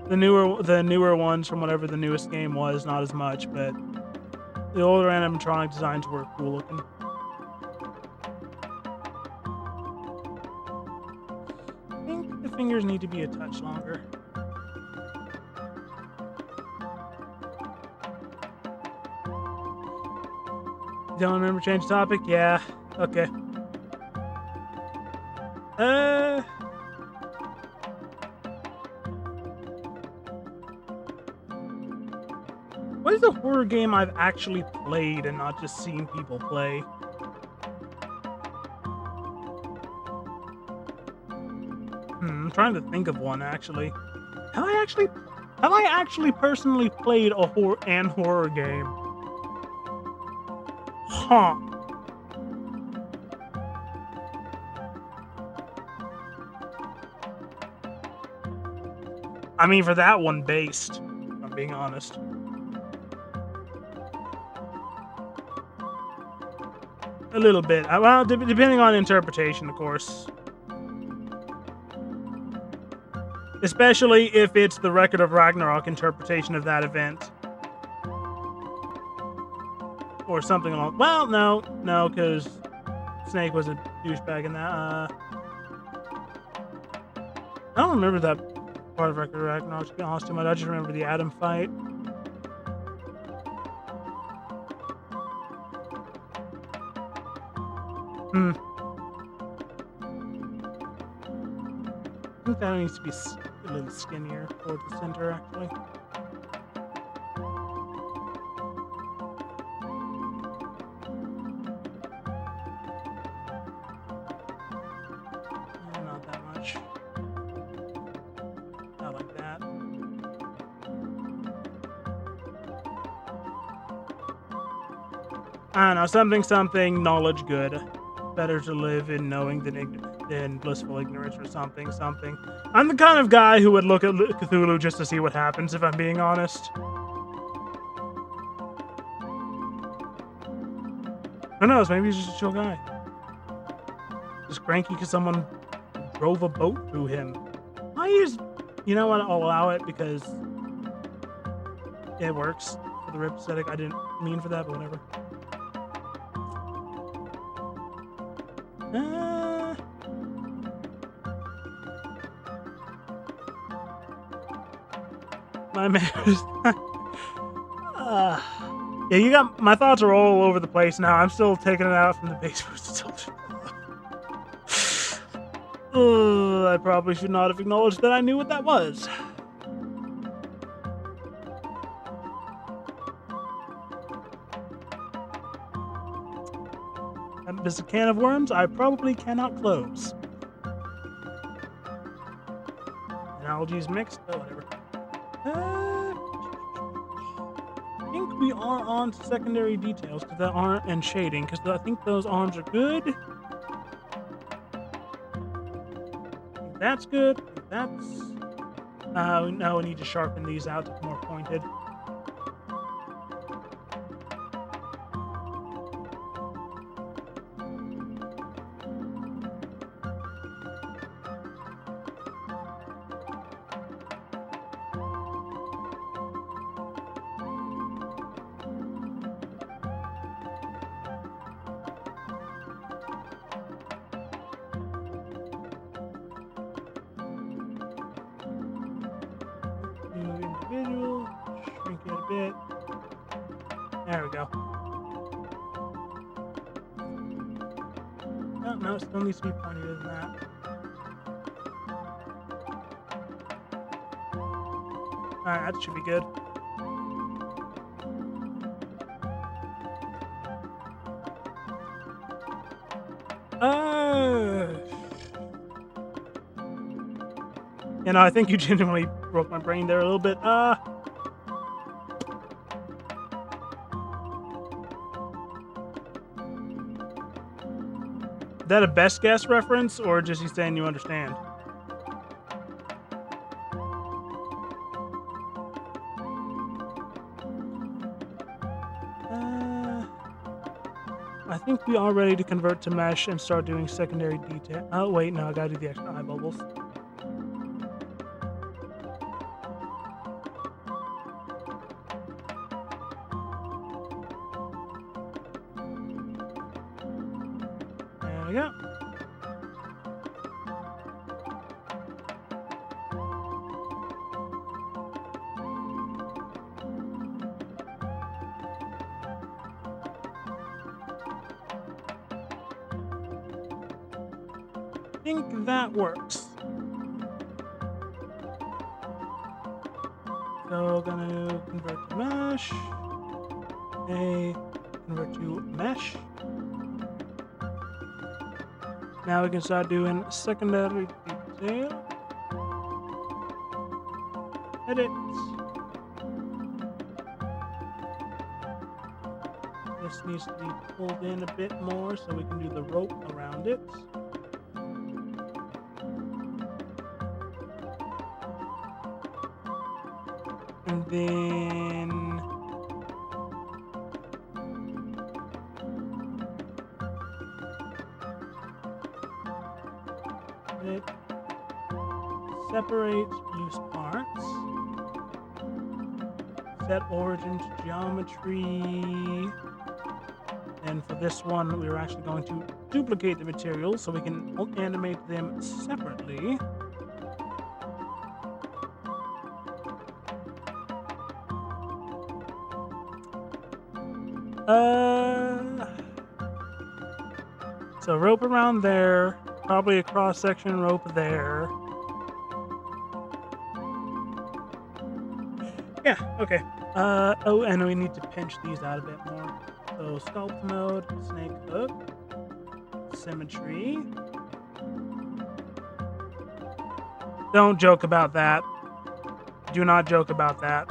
[SPEAKER 1] The newer ones from whatever the newest game was, not as much, but the older animatronic designs were cool looking. I think the fingers need to be a touch longer. Don't remember change topic? Yeah. Okay. What is a horror game I've actually played and not just seen people play? I'm trying to think of one actually. Have I actually personally played a horror game? Huh. I mean, for that one, based, if I'm being honest. A little bit. Well, depending on interpretation, of course. Especially if it's the Record of Ragnarok interpretation of that event. Or something along... Well, no, because Snake was a douchebag in that. I don't remember that part of Record of Ragnarok, to be honest too much. I just remember the Adam fight. I think that needs to be a little skinnier towards the center, actually. Not that much. Not like that. I don't know, something, knowledge good. Better to live in knowing than blissful ignorance, or something. I'm the kind of guy who would look at Cthulhu just to see what happens, if I'm being honest. Who knows, maybe he's just a chill guy. Just cranky because someone drove a boat through him. You know what, I'll allow it because it works for the rip aesthetic. I didn't mean for that, but whatever. My manners. Yeah, you got my thoughts are all over the place now. I'm still taking it out from the base boost. I probably should not have acknowledged that I knew what that was. This is a can of worms I probably cannot close. Analogies mixed, but whatever. I think we are on to secondary details because that arm and shading, because I think those arms are good. I think that's good. I think that's. Now we need to sharpen these out to be more pointed. Individual, shrink it a bit. There we go. No, it still needs to be pointier than that. Alright, that should be good. You know, I think you genuinely broke my brain there a little bit. Is that a best guess reference, or just you saying you understand? I think we are ready to convert to mesh and start doing secondary detail. Oh, wait, no, I gotta do the extra eye bubbles. There we go. I think that works. So gonna convert to mesh. Convert to mesh. Now we can start doing secondary detail. Edit. This needs to be pulled in a bit more so we can do the rope around it. And then it separate loose parts. Set origin to geometry. And for this one, we're actually going to duplicate the materials so we can animate them separately. So rope around there, probably a cross-section rope there. Yeah, okay. Oh, and we need to pinch these out a bit more. So sculpt mode, snake hook, symmetry. Don't joke about that. Do not joke about that.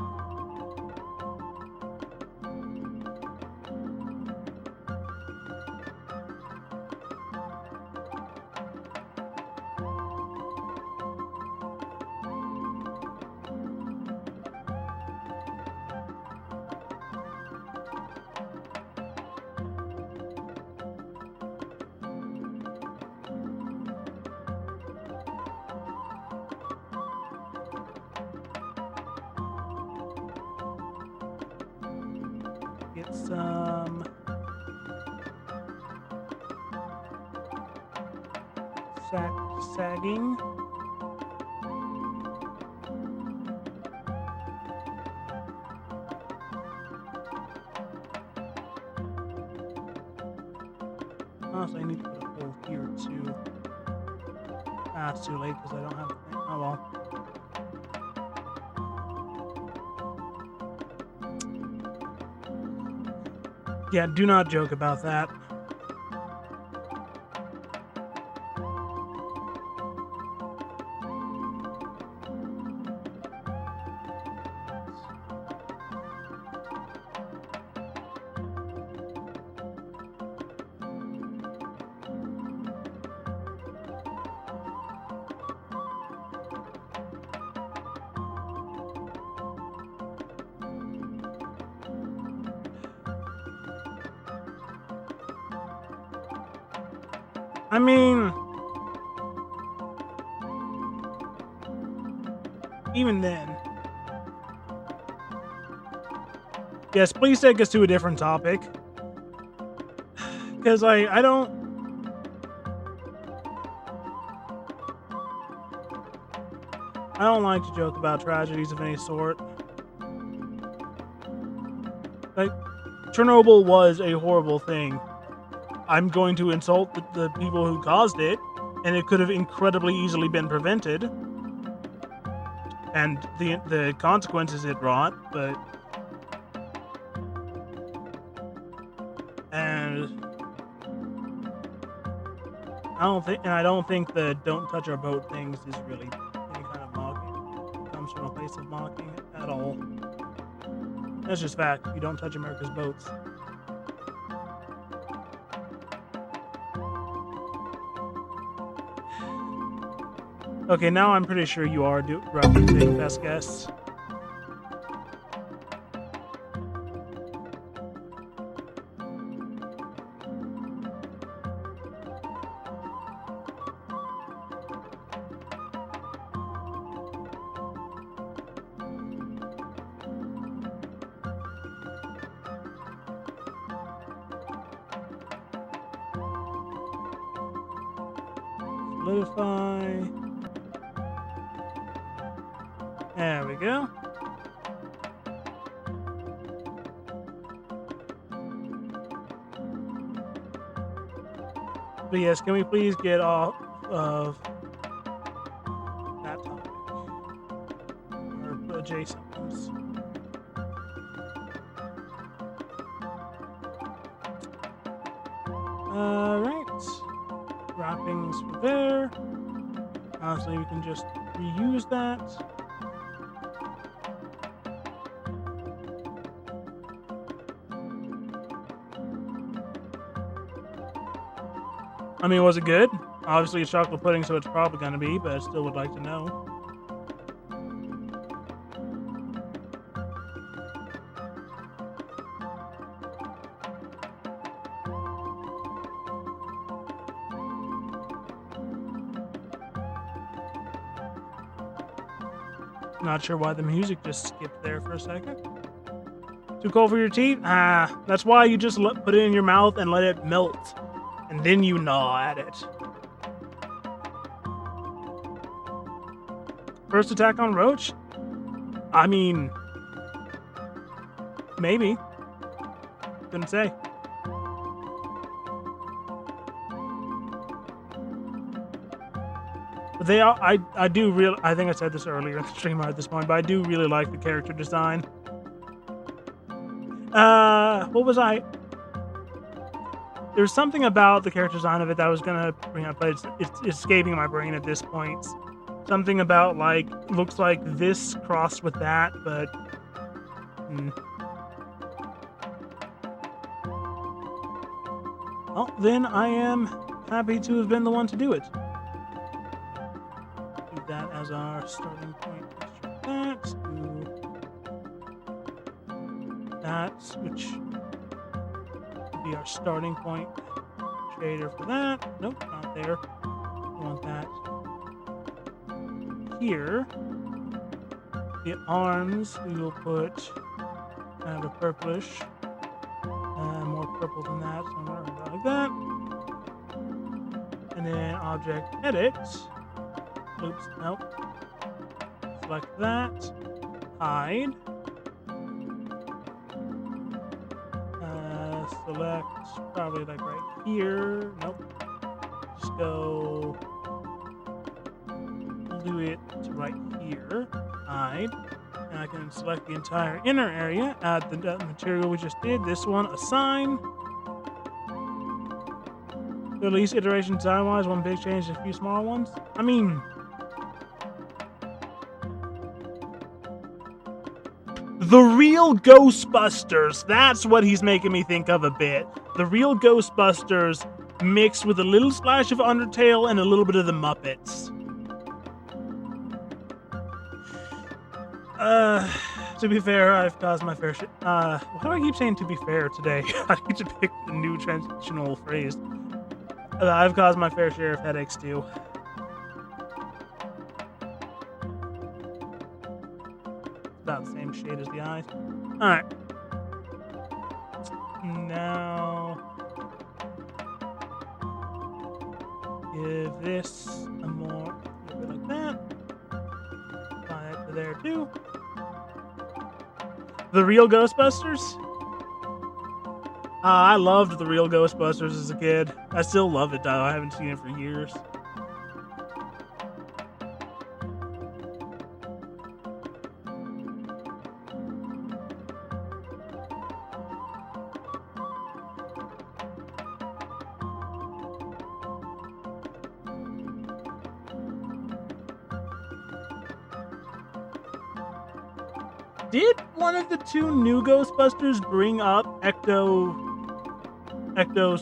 [SPEAKER 1] Get some sagging. Honestly, I need to put a hole here too. Ah, it's too late because I don't have the thing. Oh well. Yeah, do not joke about that. I mean, even then. Yes, please take us to a different topic. Because I don't like to joke about tragedies of any sort. Like, Chernobyl was a horrible thing. I'm going to insult the people who caused it, and it could have incredibly easily been prevented. And the consequences it brought, but... And... I don't think the don't touch our boat things is really any kind of mocking. It comes from a place of mocking at all. That's just fact. You don't touch America's boats. Okay, now I'm pretty sure you are referencing Best Guess. solidify. There we go. But yes, can we please get off of that topic? Or adjacent ones. Alright. Wrappings for there. Honestly, we can just reuse that. I mean, was it good? Obviously, it's chocolate pudding, so it's probably going to be, but I still would like to know. Not sure why the music just skipped there for a second. Too cold for your teeth? Ah, that's why you just put it in your mouth and let it melt. And then you gnaw at it. First attack on Roach? I mean, maybe. Couldn't say. But they are, I do really, I think I said this earlier in the stream at this point, but I do really like the character design. What was I? There's something about the character design of it that I was gonna bring up, but it's escaping my brain at this point. Something about, like, looks like this crossed with that, but... Well, then I am happy to have been the one to do it. Do that as our starting point. That, do that, which would be our starting point shader for that. Nope, not there. We want that here. The arms, we will put kind of a purplish, more purple than that, somewhere like that. And then object edit. Oops, nope. Select that. Hide. Select probably like right here. Nope. Just go do it to right here. Hide. And I can select the entire inner area. Add the material we just did. This one, assign. Release iteration design-wise, one big change, a few small ones. I mean, the real Ghostbusters. That's what he's making me think of a bit. The real Ghostbusters mixed with a little splash of Undertale and a little bit of the Muppets. To be fair, I've caused my fair share. Why do I keep saying to be fair today? I need to pick a new transitional phrase. I've caused my fair share of headaches too. It's about the same shade as the eyes. Alright. Now, give this a more, a bit like that. Apply it to there too. The real Ghostbusters? I loved the real Ghostbusters as a kid. I still love it though. I haven't seen it for years. Did one of the two new Ghostbusters bring up Ectos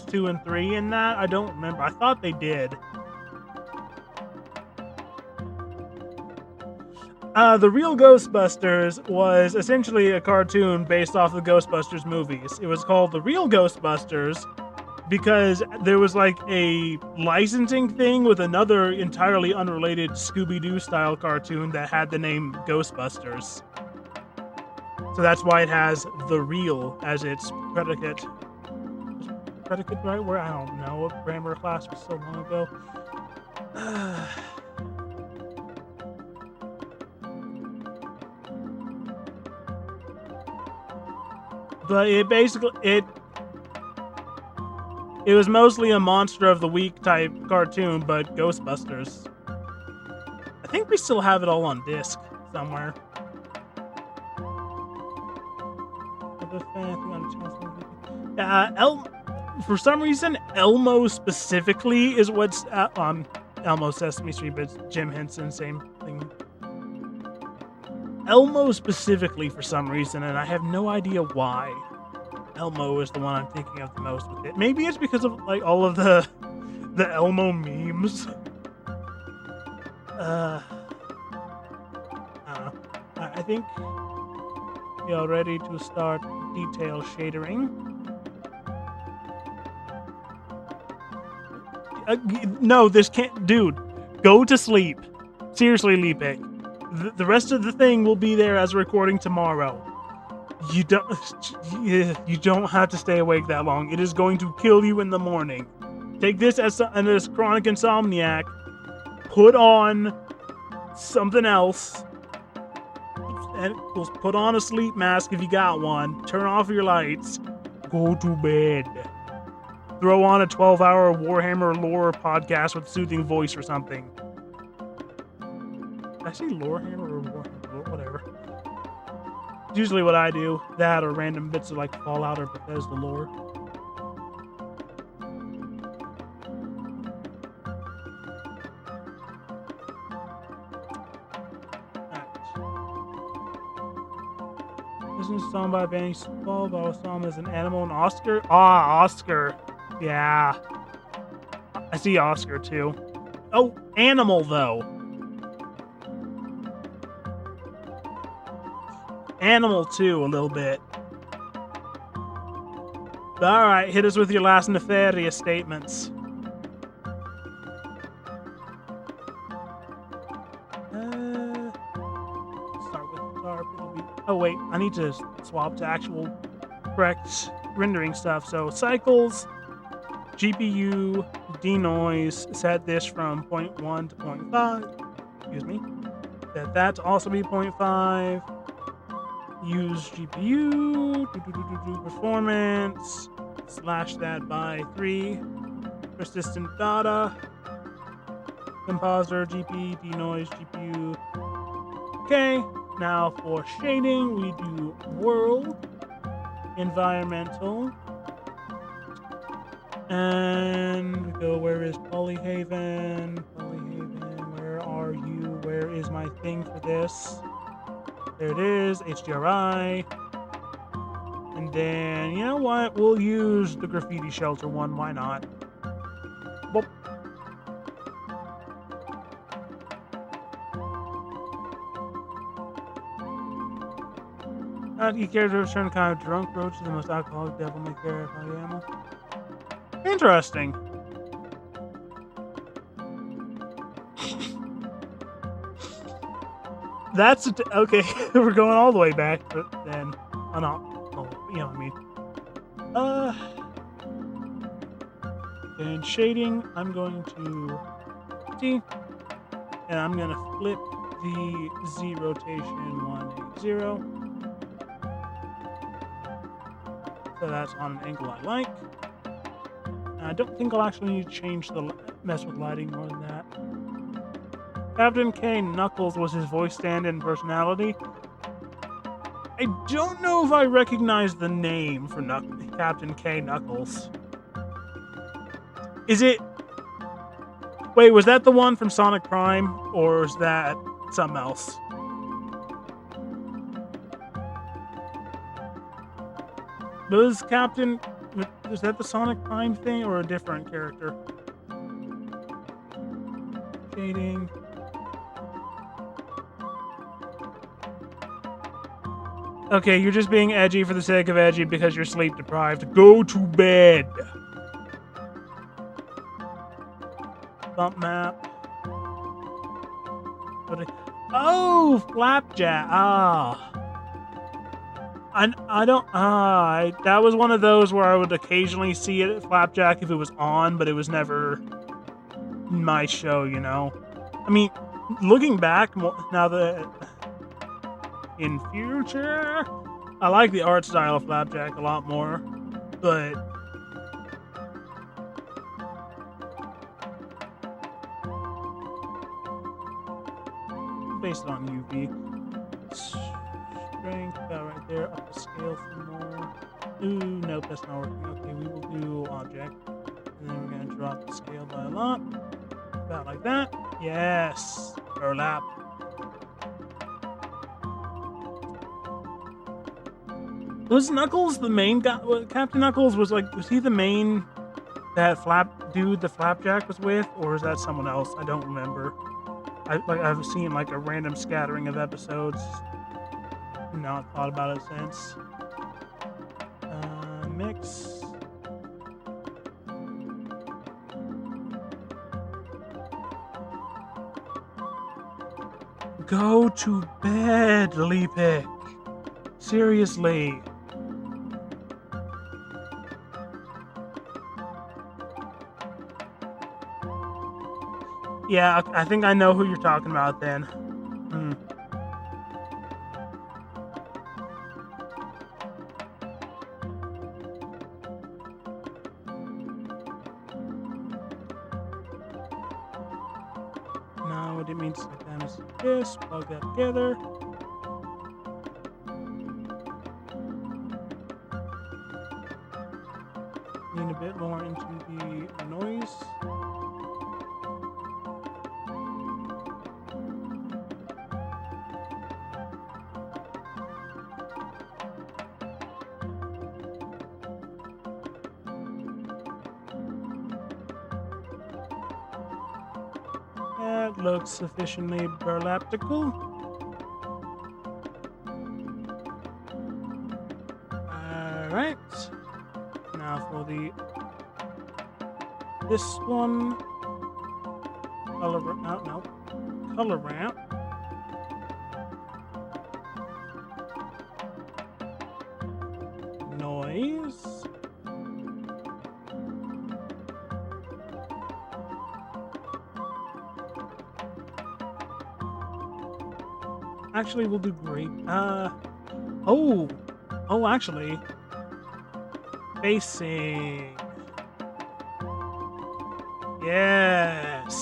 [SPEAKER 1] 2 and 3 in that? I don't remember. I thought they did. The real Ghostbusters was essentially a cartoon based off the Ghostbusters movies. It was called The Real Ghostbusters because there was like a licensing thing with another entirely unrelated Scooby-Doo style cartoon that had the name Ghostbusters. So that's why it has The Real as its predicate. Predicate right where? I don't know. What grammar class was so long ago. But it was mostly a Monster of the Week type cartoon, but Ghostbusters. I think we still have it all on disc somewhere. For some reason, Elmo specifically is what's Elmo Sesame Street, but Jim Henson, same thing. Elmo specifically for some reason, and I have no idea why. Elmo is the one I'm thinking of the most with it. Maybe it's because of like all of the Elmo memes. I don't know. I think we are ready to start detail shadering. No, this can't, dude. Go to sleep. Seriously, Lipe. The rest of the thing will be there as a recording tomorrow. You don't have to stay awake that long. It is going to kill you in the morning. Take this as chronic insomniac. Put on something else. And put on a sleep mask if you got one. Turn off your lights. Go to bed. Throw on a 12-hour Warhammer lore podcast with soothing voice or something. Did I say Lorehammer or Warhammer? Whatever. It's usually what I do. That or random bits of like Fallout or Bethesda lore. Isn't song by Benny Spall, but I saw him as an animal and Oscar? Ah, Oscar. Yeah. I see Oscar too. Oh, animal though. Animal too, a little bit. Alright, hit us with your last nefarious statements. Start with the tarp. Oh wait, I need to swap to actual correct rendering stuff. So cycles, GPU, denoise, set this from 0.1 to 0.5. Excuse me. Set that to also be 0.5. Use GPU, performance, slash that by 3. Persistent data, composer, GP, denoise, GPU. Okay, now for shading, we do world, environmental, and we go, where is Polyhaven? Polyhaven, where are you? Where is my thing for this? There it is, HDRI. And then, you know what? We'll use the graffiti shelter one, why not? Boop. Each character turned kind of drunk, Roach is the most alcoholic devil may care if I am. Interesting. That's okay. We're going all the way back, but then you know what I mean. And shading, I'm going to see, and I'm gonna flip the Z rotation 180. So that's on an angle I like. I don't think I'll actually need to change the mess with lighting more than that. Captain K Knuckles was his voice stand-in personality. I don't know if I recognize the name for Captain K Knuckles. Is it... Wait, was that the one from Sonic Prime? Or is that something else? Was Captain... Is that the Sonic Prime thing or a different character? Shading... Okay, you're just being edgy for the sake of edgy because you're sleep deprived. Go to bed. Bump map. Oh, Flapjack. I don't. That was one of those where I would occasionally see it at Flapjack if it was on, but it was never my show, you know? I mean, looking back, now that in future, I like the art style of Flapjack a lot more, but based on UV. Strength, about right there, up the scale some more. Ooh, nope, that's not working. Okay, we will do object. And then we're going to drop the scale by a lot. About like that. Yes! Burlap. Was Knuckles the main guy? Captain Knuckles was he the main that the Flapjack was with? Or is that someone else? I don't remember. I've seen like a random scattering of episodes. Not thought about it since. Mix. Go to bed, Leapick. Seriously. Yeah, I think I know who you're talking about then. No, I didn't mean to stick that as this. Plug that together. Lean a bit more into the noise. That looks sufficiently burlaptical. Alright. Now for this one. Color ramp. Noise. Actually, we'll do grape. Actually. Facing. Yes.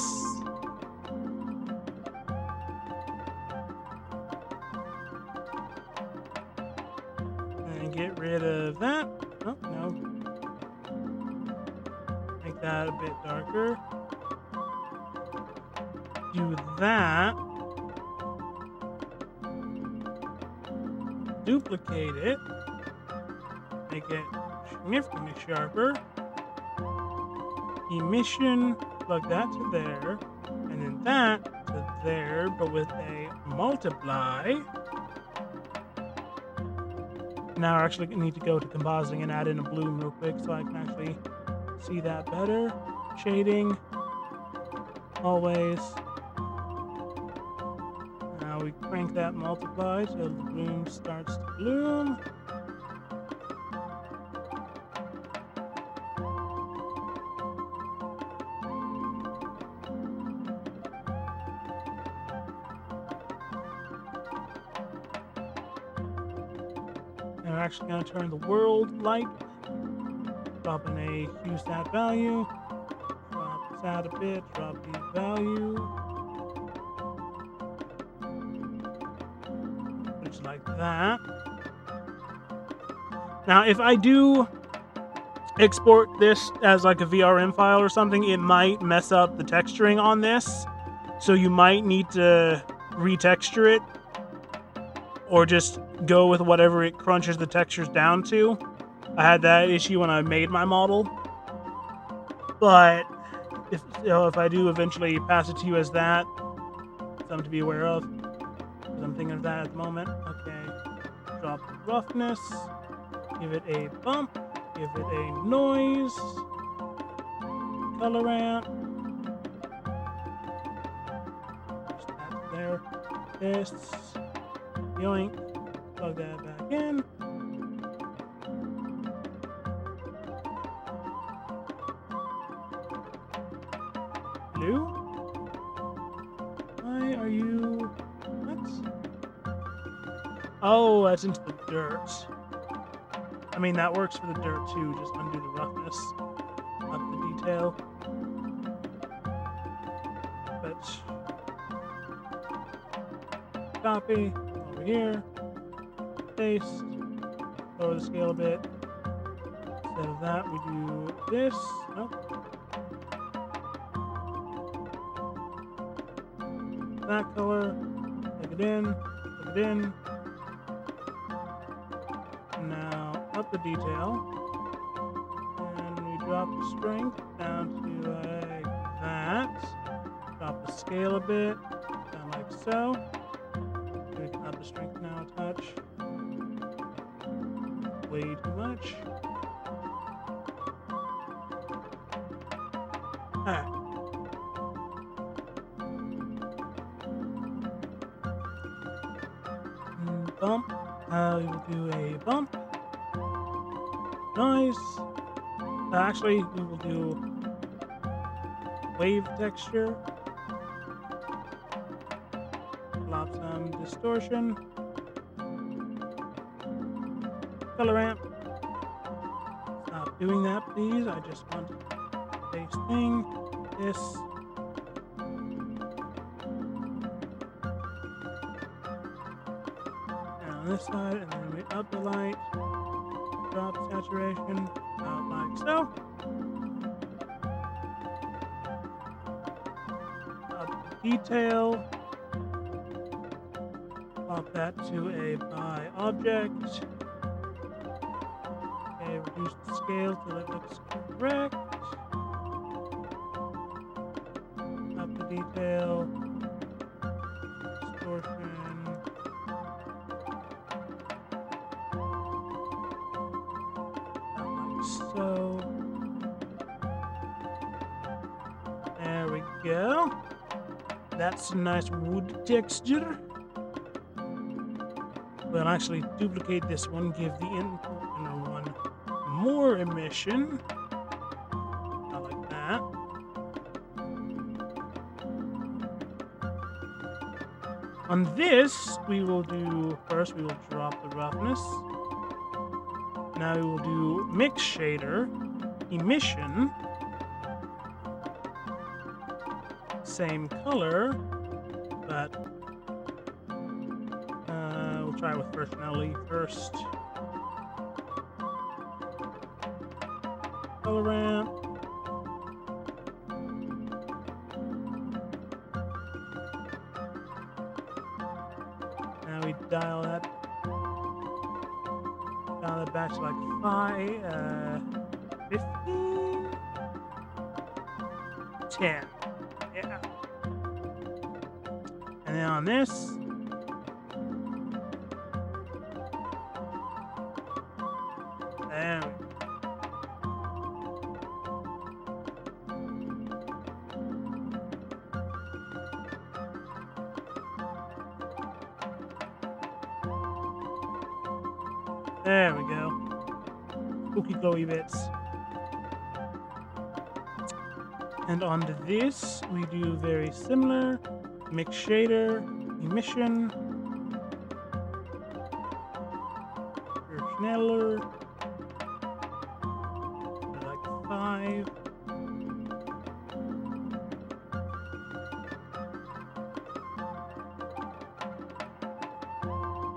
[SPEAKER 1] And get rid of that. Oh, no. Make that a bit darker. Do that. Duplicate it. Make it significantly sharper. Emission, plug that to there, and then that to there, but with a multiply. Now I actually need to go to compositing and add in a bloom real quick so I can actually see that better. Shading, always. Now we crank that multiply till the bloom starts to bloom. Now we're actually going to turn the world light. Drop in a hue stat value. Drop stat a bit. Drop the value. Just like that. Now, if I do export this as like a VRM file or something, it might mess up the texturing on this. So you might need to retexture it or just go with whatever it crunches the textures down to. I had that issue when I made my model. But if I do eventually pass it to you as that, something to be aware of. Because I'm thinking of that at the moment. Okay. Drop the roughness. Give it a bump. Give it a noise. Color ramp. Just that there. This. Yoink. Plug that back in. Blue. Oh, that's into the dirt. I mean, that works for the dirt too. Just undo the roughness of the detail. But copy over here, paste, lower the scale a bit. Instead of that, we do this. Nope. That color. Plug it in. Plug it in. Now up the detail, and we drop the strength down to like that. Drop the scale a bit, down like so. We can up the strength now a touch. Way too much. Alright. Bump. We will do a bump. Nice. Actually, we will do wave texture. Plop some distortion. Color ramp. Stop doing that, please. I just want base thing. This. On this side, and then we up the light, drop saturation, about like so. Up the detail, pop that to a by object. Okay, reduce the scale till it looks correct. Up the detail, distortion. So, there we go. That's a nice wood texture. We'll actually duplicate this one, give the inner one more emission. I like that. On this, we will do, first we will drop the roughness. Now we will do mix shader, emission, same color, but we'll try with personality first. Color ramp. Now we dial that. Dial it back to like 15, 10. Yeah. And then on this, there we go. There we go. Spooky glowy bits. And onto this, we do very similar. Mix shader, emission, schneller, like 5.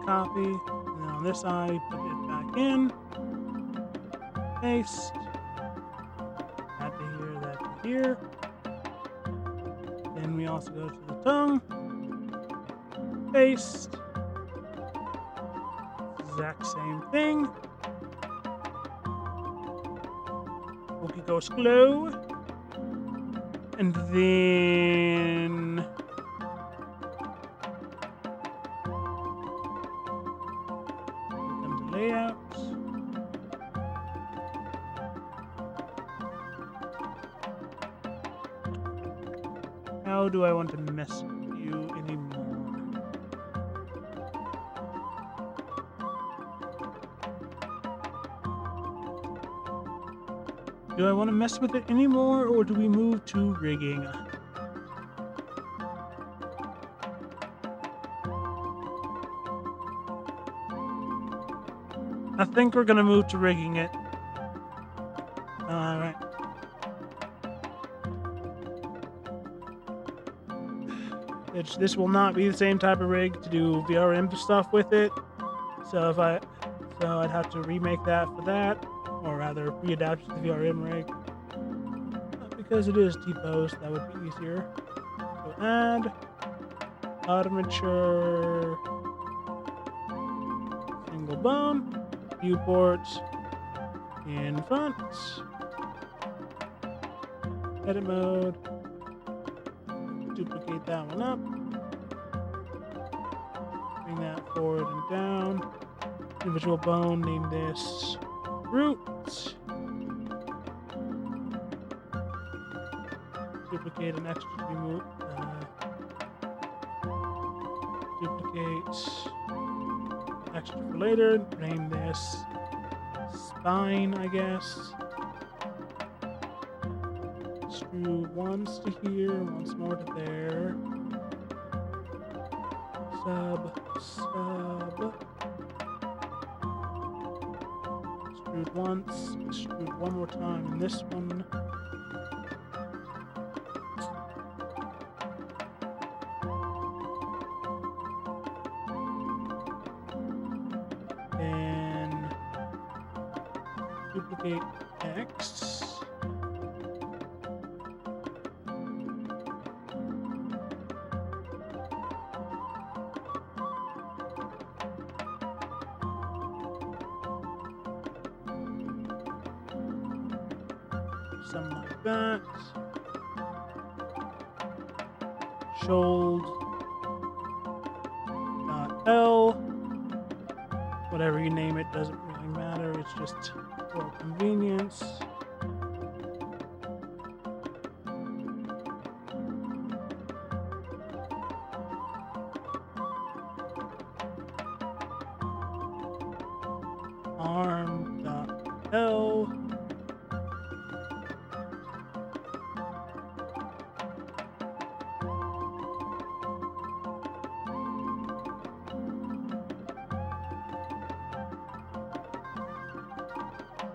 [SPEAKER 1] Copy, and then on this side, put it back in, paste, that to here, that to here. Then we also go to the tongue, paste, exact same thing. Spooky Ghost Glow, and then layout. How do I want to mess with you anymore? Do I want to mess with it anymore, or do we move to rigging? I think we're gonna move to rigging it. Alright. This will not be the same type of rig to do VRM stuff with it. So I'd have to remake that for that, or rather readapt it to the VRM rig. Because it is T-post, that would be easier. So add armature single bone viewport in front. Edit mode. Duplicate that one up. Bring that forward and down. Individual bone, name this root. Duplicate an extra to be moved. Duplicate extra for later. Name this spine, I guess. Extrude once to here, once more to there. Sub. Extrude once, extrude one more time in this one. Then duplicate X. Something like that. Should .L. Whatever you name it doesn't really matter. It's just for convenience. Arm.L.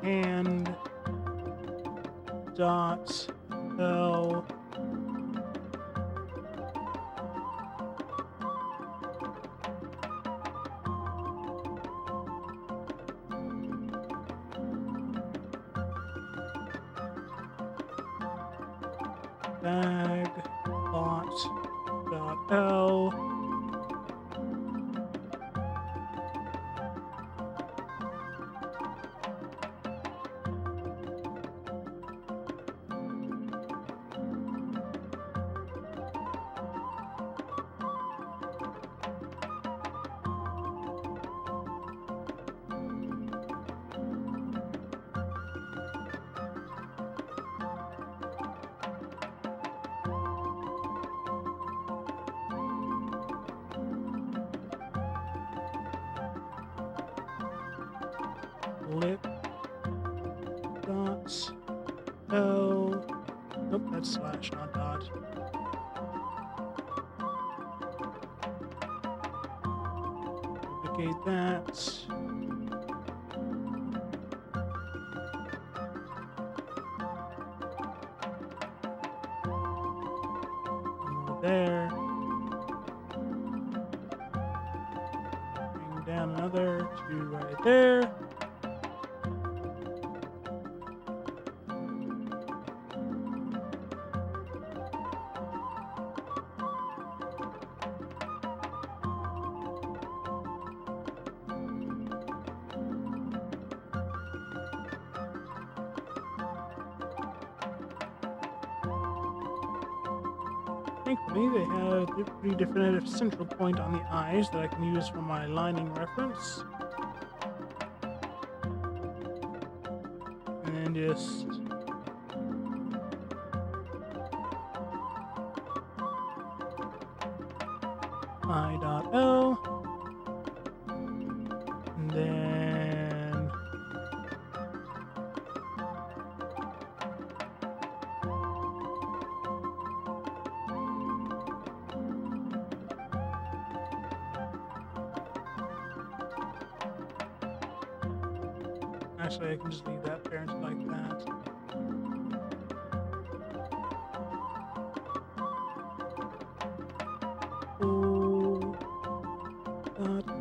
[SPEAKER 1] And dot L bag bot dot L lip dot L. Nope, that's slash, not dot. Duplicate that. There. Bring down another to right there. Thankfully, they have a pretty definitive central point on the eyes that I can use for my lining reference. And then just I.L. And then actually, I can just leave that parent like that. Oh,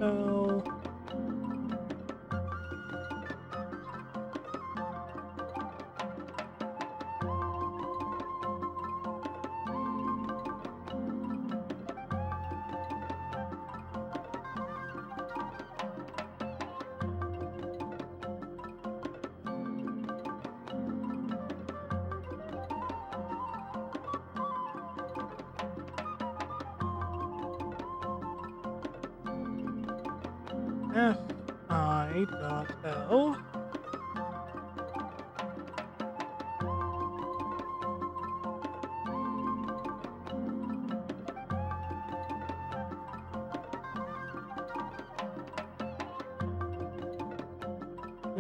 [SPEAKER 1] .l. fi.l.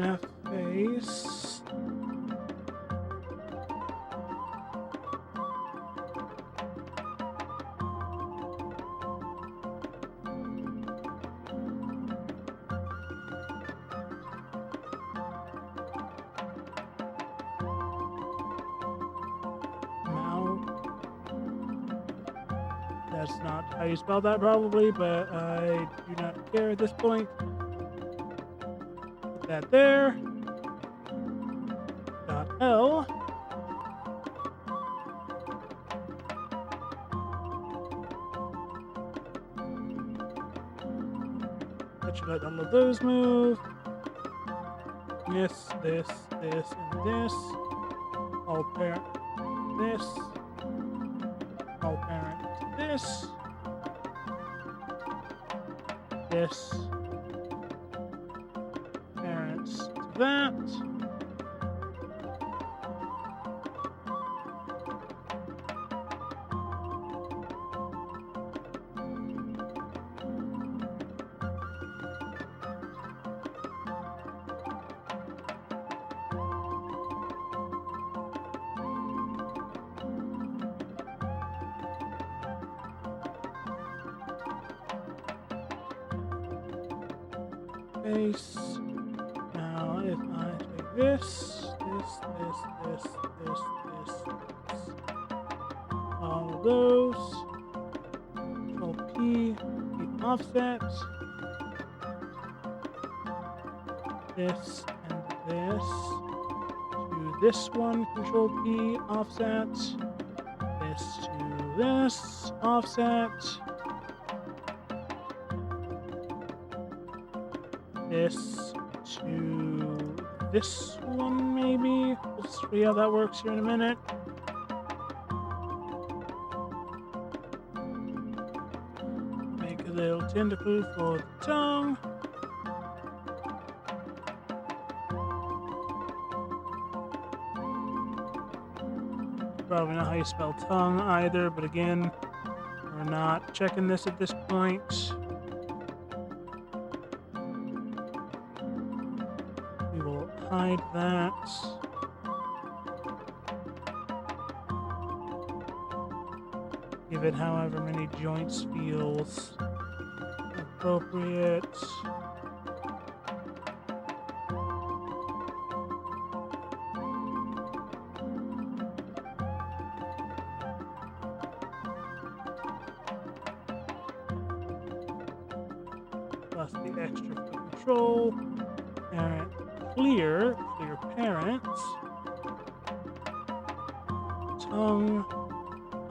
[SPEAKER 1] fface. That's not how you spell that probably, but I do not care at this point. Put that there. .l. That should let all of those move. This, and this. All parent this. All parent this. This. Parents to that. Face. Now, if I take this, all of those, Control P, keep offset, this and this, to this one, Control P, offset, this to this, offset, this to this one, maybe. We'll see how that works here in a minute. Make a little tentacle for the tongue. Probably not how you spell tongue either, but again, we're not checking this at this point. Hide that. Give it however many joints feels appropriate. Plus the extra for control. Parent clear parents. Tongue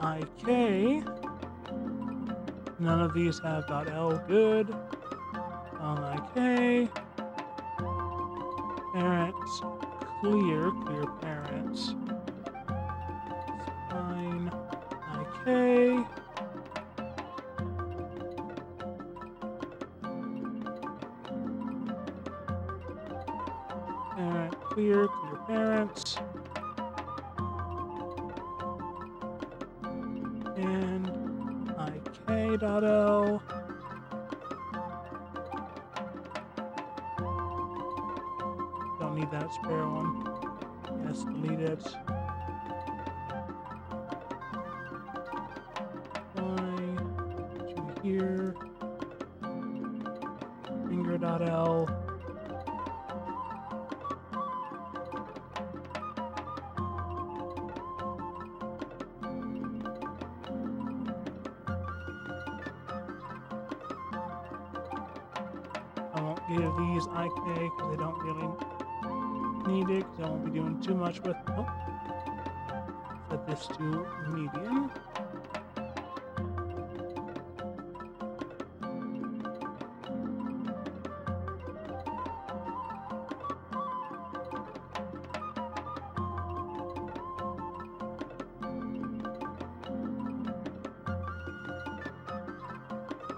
[SPEAKER 1] IK. None of these have .l good. Tongue IK. Parents clear parents. Spine IK. Parent clear parents. And IK.L. Don't need that spare one. Yes, delete it. Y to here. Finger.L. give these IK because they don't really need it, because I won't be doing too much with. Oh, set this to medium.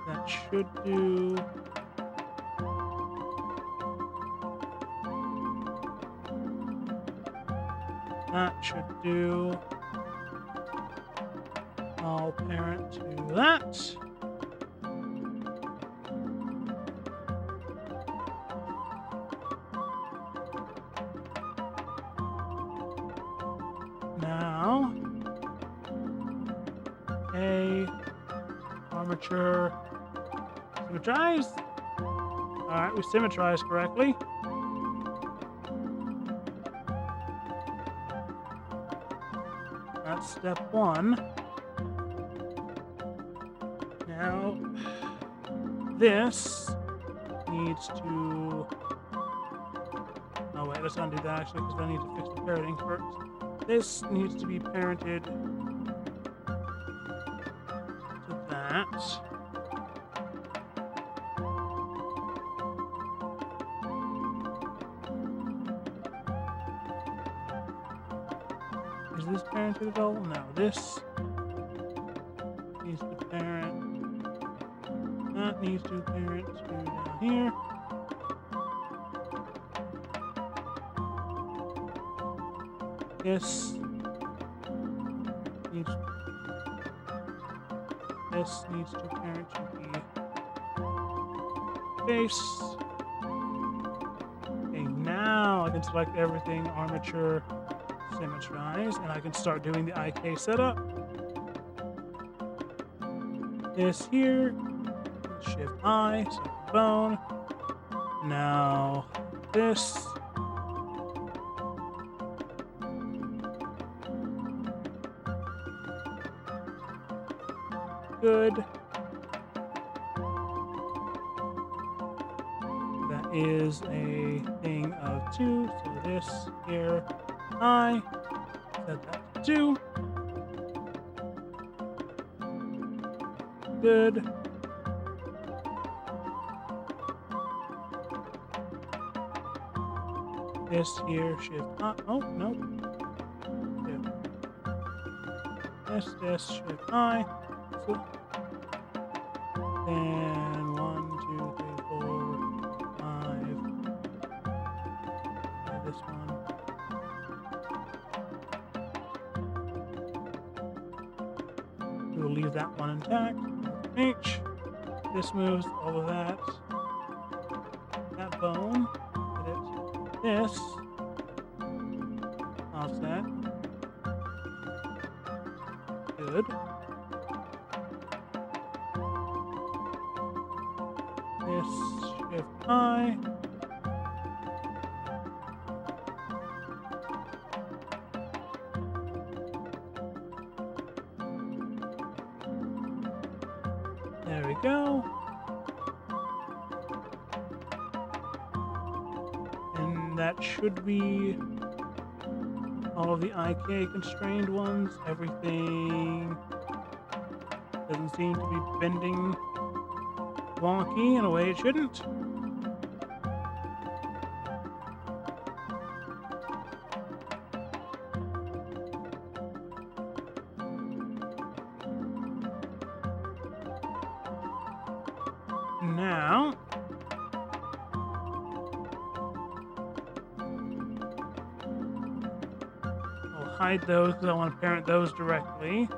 [SPEAKER 1] That should do. That should do. I'll parent to that. Now, A, armature, symmetrize. Alright, we symmetrized correctly. That's step one. Now, this needs to... Oh wait, let's undo that actually, because I need to fix the parenting first. This needs to be parented to that. Is this parented at all? No, this needs to parent. That needs to parent to down here. This needs to parent to the base. Okay, now I can select everything, armature, symmetrize, and I can start doing the IK setup. This here, Shift I, select bone. Now this. Good. That is a thing of 2, so this here, I set that to 2. Good. This here, shift I. Oh, no. This, shift I. So, then 1, 2, 3, 4, 5. Okay, this one. We'll leave that one intact. H. This moves all of that. That bone. Edit. This. Offset. Good. This, shift I. There we go. And that should be all of the IK constrained ones. Everything doesn't seem to be bending wonky in a way it shouldn't. Now, I'll hide those because I want to parent those directly.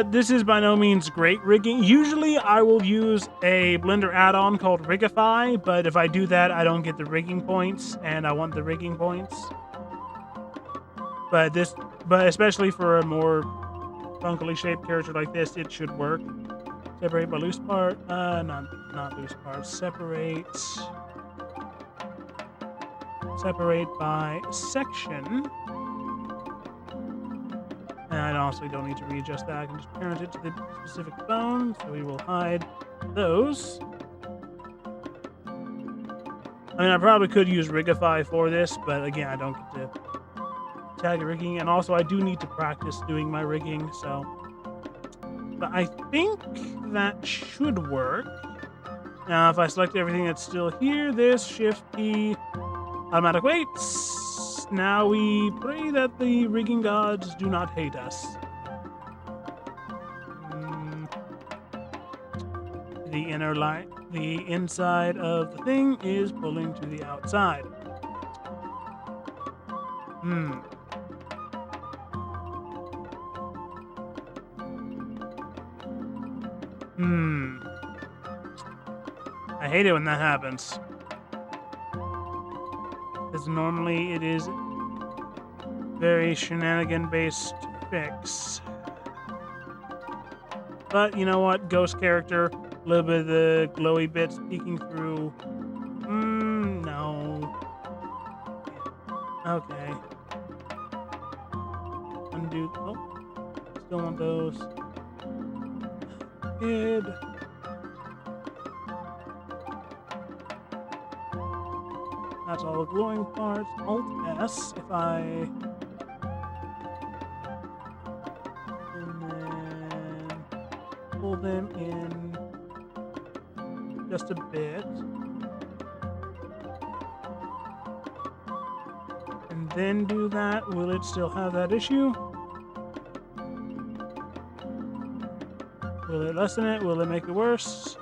[SPEAKER 1] This is by no means great rigging. Usually I will use a Blender add-on called Rigify, but if I do that, I don't get the rigging points, and I want the rigging points. But especially for a more funkily shaped character like this, it should work. Separate by loose part. Not loose parts. Separate by section. And I I honestly don't need to readjust that. I can just parent it to the specific phone, so we will hide those. I mean, I probably could use Rigify for this, but again, I don't get to tag rigging, and also I do need to practice doing my rigging, so... But I think that should work. Now, if I select everything that's still here, this, Shift P, automatic waits. Now we pray that the rigging gods do not hate us. The inner line, the inside of the thing is pulling to the outside. I hate it when that happens. Because normally it is very shenanigan-based fix. But you know what? Ghost character, a little bit of the glowy bits peeking through. No. Okay. Undo. Oh, still want those. Good. That's all the glowing parts. Alt S if I... And then pull them in just a bit. And then do that. Will it still have that issue? Will it lessen it? Will it make it worse?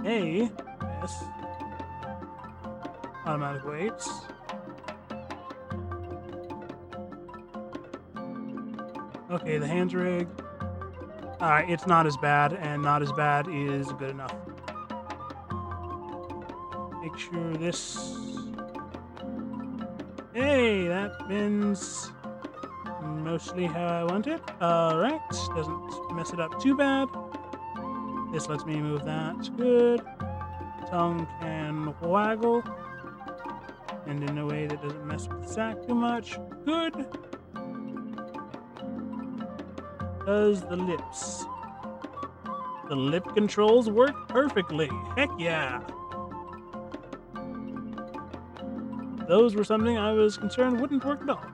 [SPEAKER 1] A, yes. Automatic waits. Okay, the hands rigged. Alright, it's not as bad, and not as bad is good enough. Make sure this... Hey, that bends mostly how I want it. Alright, doesn't mess it up too bad. This lets me move that. Good. Tongue can waggle. And in a way that doesn't mess with the sack too much. Good. Does the lips. The lip controls work perfectly. Heck yeah. Those were something I was concerned wouldn't work at all.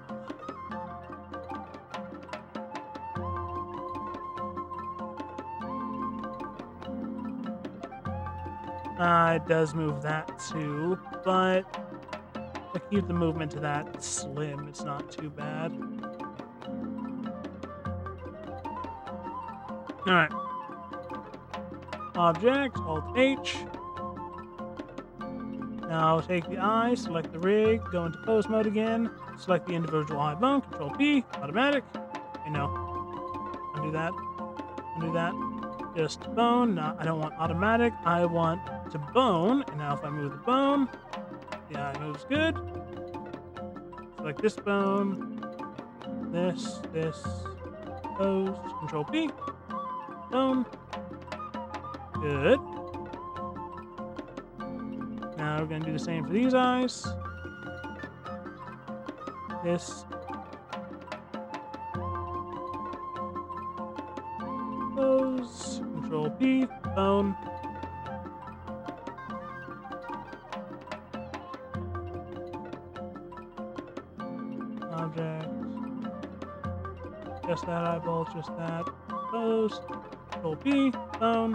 [SPEAKER 1] It does move that too, but I keep the movement to that slim. It's not too bad. Alright. Object, Alt H. Now take the eye, select the rig, go into pose mode again, select the individual eye bone, Control P, automatic. Okay, no. Undo that. Undo that. Just bone. No, I don't want automatic. I want to bone. And now if I move the bone, the eye moves good. Select this bone. This. Pose. Control P. Bone. Good. Now we're going to do the same for these eyes. This. Pose. Control P. Bone. Object. Just that eyeball, just that. Pose. Control P. Bone.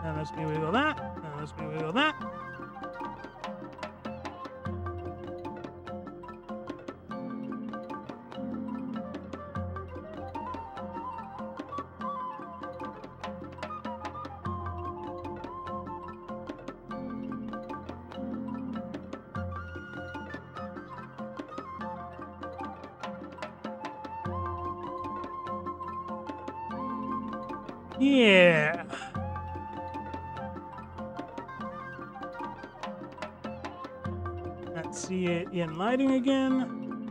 [SPEAKER 1] Now let's me wiggle that. Now let's me wiggle that. Yeah. Let's see it in lighting again.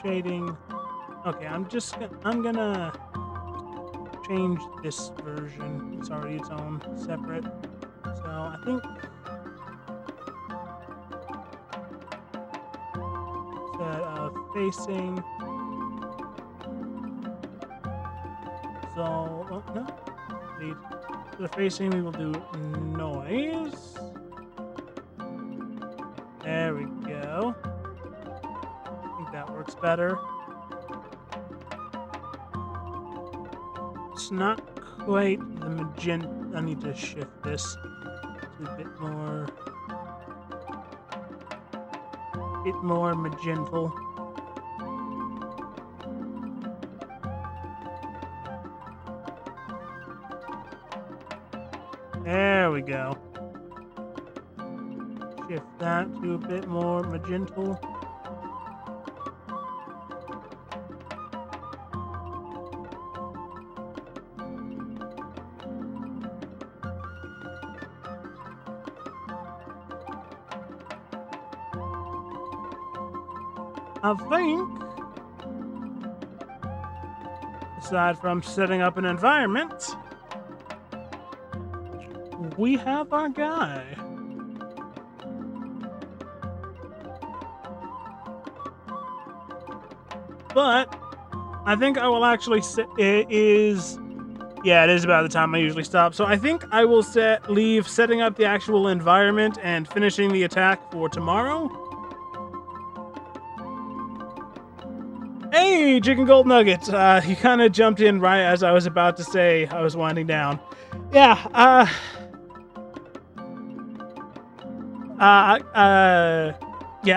[SPEAKER 1] Shading. Okay, I'm gonna change this version. It's already its own separate. So I think set of facing. So no. Lead. For the facing, we will do noise. There we go. I think that works better. It's not quite the magenta. I need to shift this to a bit more magental. There we go. Shift that to a bit more magental. I think, aside from setting up an environment, we have our guy. But I think I will actually set it is about the time I usually stop. So I think I will leave setting up the actual environment and finishing the attack for tomorrow. Hey, Chicken Gold Nuggets! You kind of jumped in right as I was about to say I was winding down. Yeah,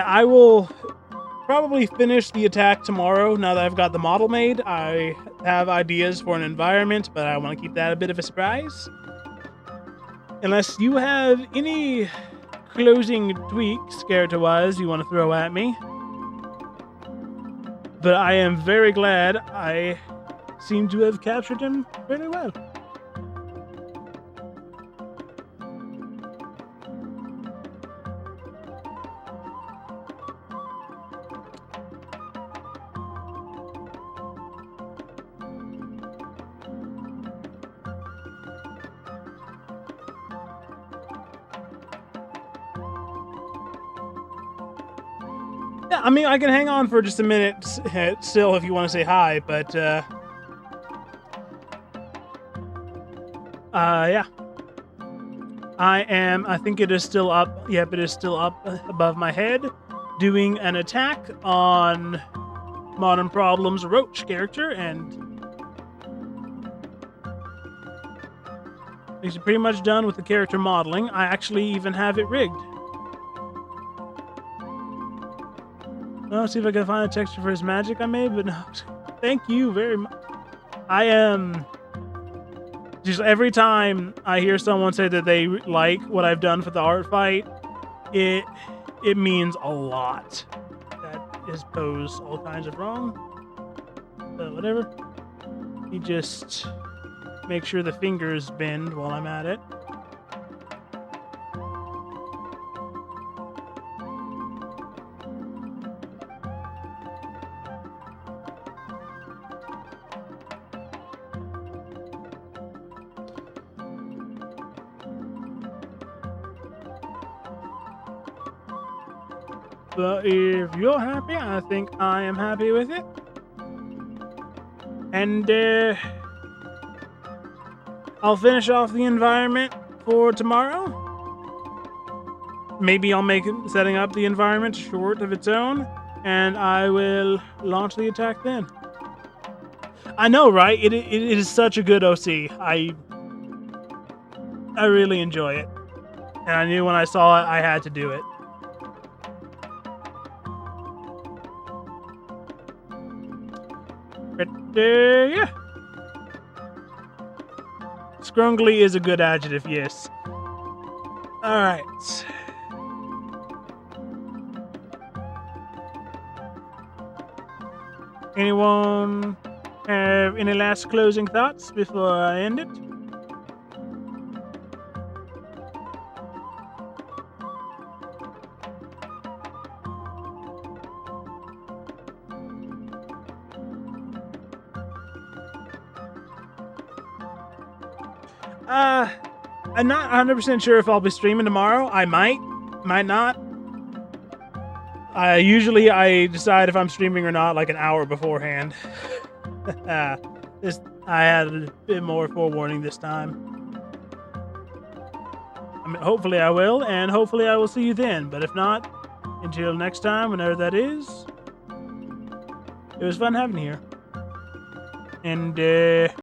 [SPEAKER 1] I will probably finish the attack tomorrow now that I've got the model made. I have ideas for an environment, but I want to keep that a bit of a surprise. Unless you have any closing tweaks, character-wise, you want to throw at me. But I am very glad I seem to have captured him very well. Yeah, I mean, I can hang on for just a minute still if you want to say hi, but, yeah. I think it is still up. Yep, it is still up above my head, doing an attack on Modern Problems Roach character, and he's pretty much done with the character modeling. I actually even have it rigged. I'll see if I can find a texture for his magic I made, but no. Thank you very much. I am... just every time I hear someone say that they like what I've done for the art fight, it means a lot. That is posed all kinds of wrong. But whatever. You just make sure the fingers bend while I'm at it. But if you're happy, I think I am happy with it. And I'll finish off the environment for tomorrow. Maybe I'll make setting up the environment short of its own, and I will launch the attack then. I know, right? It is such a good OC. I really enjoy it. And I knew when I saw it, I had to do it. But, yeah. Scrungly is a good adjective, yes. Alright. Anyone have any last closing thoughts before I end it? I'm not 100% sure if I'll be streaming tomorrow. I might not. Usually I decide if I'm streaming or not like an hour beforehand. I had a bit more forewarning this time. I mean, hopefully I will, and hopefully I will see you then. But if not, until next time, whenever that is, it was fun having you here. And,